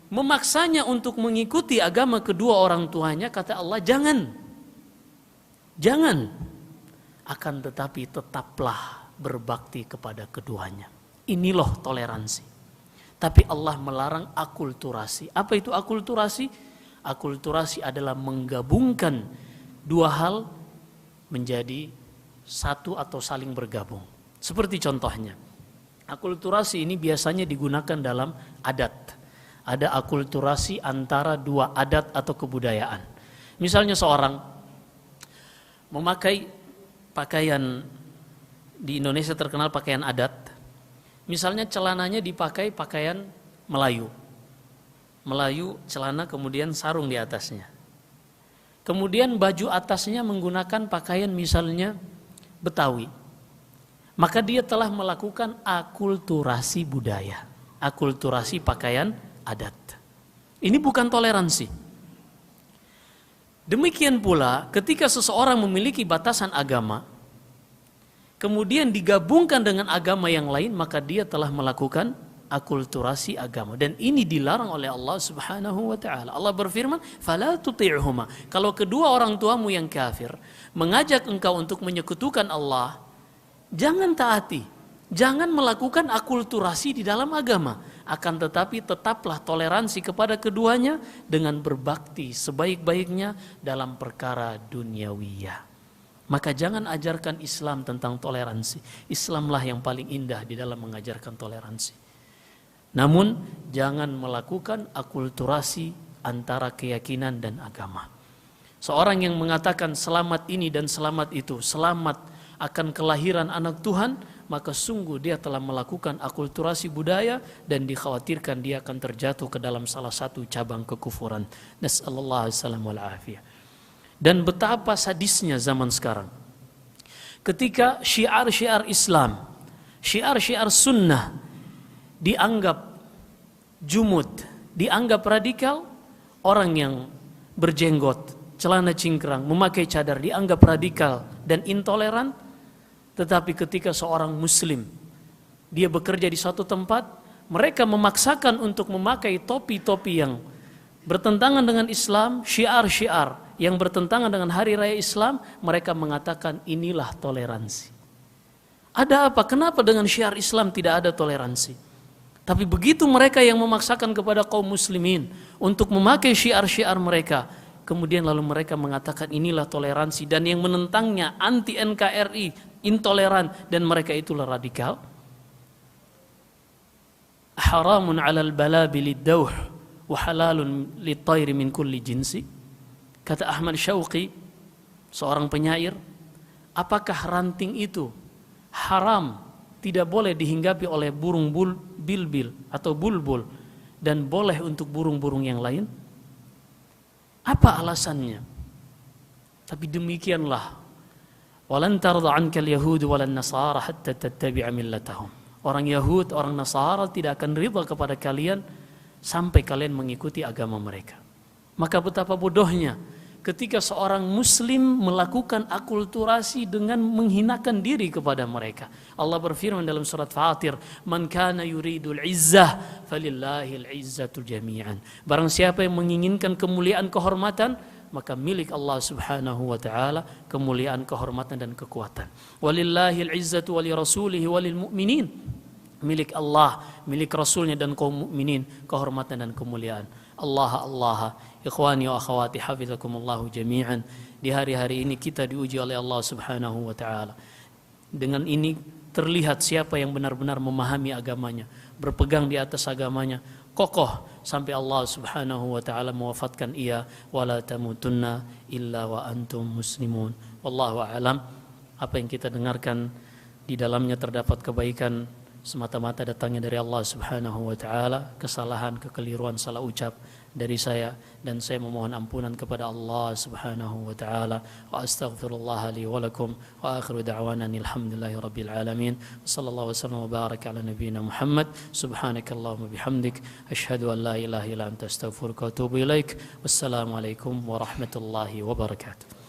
memaksanya untuk mengikuti agama kedua orang tuanya, kata Allah, jangan. Akan tetapi tetaplah berbakti kepada keduanya. Ini loh toleransi. Tapi Allah melarang akulturasi. Apa itu akulturasi? Akulturasi adalah menggabungkan dua hal menjadi satu atau saling bergabung. Seperti contohnya, akulturasi ini biasanya digunakan dalam adat. Ada akulturasi antara dua adat atau kebudayaan. Misalnya seorang memakai pakaian, di Indonesia terkenal pakaian adat. Misalnya celananya dipakai pakaian Melayu. Melayu celana kemudian sarung di atasnya. Kemudian baju atasnya menggunakan pakaian misalnya Betawi. Maka dia telah melakukan akulturasi budaya, akulturasi pakaian adat. Ini bukan toleransi. Demikian pula ketika seseorang memiliki batasan agama, kemudian digabungkan dengan agama yang lain, maka dia telah melakukan akulturasi agama, dan ini dilarang oleh Allah Subhanahu wa taala. Allah berfirman, "Fala tuti'huma." Kalau kedua orang tuamu yang kafir mengajak engkau untuk menyekutukan Allah, jangan taati. Jangan melakukan akulturasi di dalam agama. Akan tetapi tetaplah toleransi kepada keduanya dengan berbakti sebaik-baiknya dalam perkara duniawiyah. Maka jangan ajarkan Islam tentang toleransi. Islamlah yang paling indah di dalam mengajarkan toleransi. Namun jangan melakukan akulturasi antara keyakinan dan agama. Seorang yang mengatakan selamat ini dan selamat itu, selamat akan kelahiran anak Tuhan, maka sungguh dia telah melakukan akulturasi budaya dan dikhawatirkan dia akan terjatuh ke dalam salah satu cabang kekufuran. Nas'allallahu alaihi wasallam. Dan betapa sadisnya zaman sekarang. Ketika syiar-syiar Islam, syiar-syiar sunnah dianggap jumud, dianggap radikal, orang yang berjenggot, celana cingkrang, memakai cadar dianggap radikal dan intoleran. Tetapi ketika seorang muslim dia bekerja di suatu tempat, mereka memaksakan untuk memakai topi-topi yang bertentangan dengan Islam, syiar-syiar yang bertentangan dengan hari raya Islam, mereka mengatakan inilah toleransi. Ada apa? Kenapa dengan syiar Islam tidak ada toleransi? Tapi begitu mereka yang memaksakan kepada kaum muslimin untuk memakai syiar-syiar mereka, kemudian lalu mereka mengatakan inilah toleransi, dan yang menentangnya anti NKRI, intoleran, dan mereka itulah radikal. Haramun 'alal balabil dawh wa halalun lit-tayri min kulli jinsi. Kata Ahmad Syauqi, seorang penyair, apakah ranting itu haram, tidak boleh dihinggapi oleh burung bilbil atau bulbul, dan boleh untuk burung-burung yang lain? Apa alasannya? Tapi demikianlah, walan tarda 'ankal yahud walan nasara hatta tattabi'a millatahum. Orang Yahud, orang Nasara tidak akan ridha kepada kalian sampai kalian mengikuti agama mereka. Maka betapa bodohnya ketika seorang muslim melakukan akulturasi dengan menghinakan diri kepada mereka. Allah berfirman dalam surat Fatir, "Man kana yuridul izzah falillahil izzatul jami'an." Barang siapa yang menginginkan kemuliaan, kehormatan, maka milik Allah Subhanahu wa taala kemuliaan, kehormatan dan kekuatan. Walillahil izzatu wali rasulihi walil mu'minin. Milik Allah, milik Rasulnya dan kaum mukminin kehormatan dan kemuliaan. Allah, ikhwani wa akhwati hafizakumullahu jami'an. Di hari-hari ini kita diuji oleh Allah Subhanahu wa taala. Dengan ini terlihat siapa yang benar-benar memahami agamanya, berpegang di atas agamanya, kokoh sampai Allah Subhanahu wa taala mewafatkan ia, wala tamutunna illa wa antum muslimun. Wallahu a'lam. Apa yang kita dengarkan di dalamnya terdapat kebaikan semata-mata datangnya dari Allah Subhanahu wa taala. Kesalahan, kekeliruan, salah ucap dari saya, dan saya memohon ampunan kepada Allah Subhanahu wa taala. Wa astaghfirullah li wa lakum wa akhiru da'wana alhamdulillahi rabbil alamin. Sallallahu wasallam wa baraka ala nabiyyina Muhammad. Subhanakallahumma bihamdik asyhadu an la ilaha illa anta astaghfiruka wa atubu ilaik. Wassalamu alaikum warahmatullahi wabarakatuh.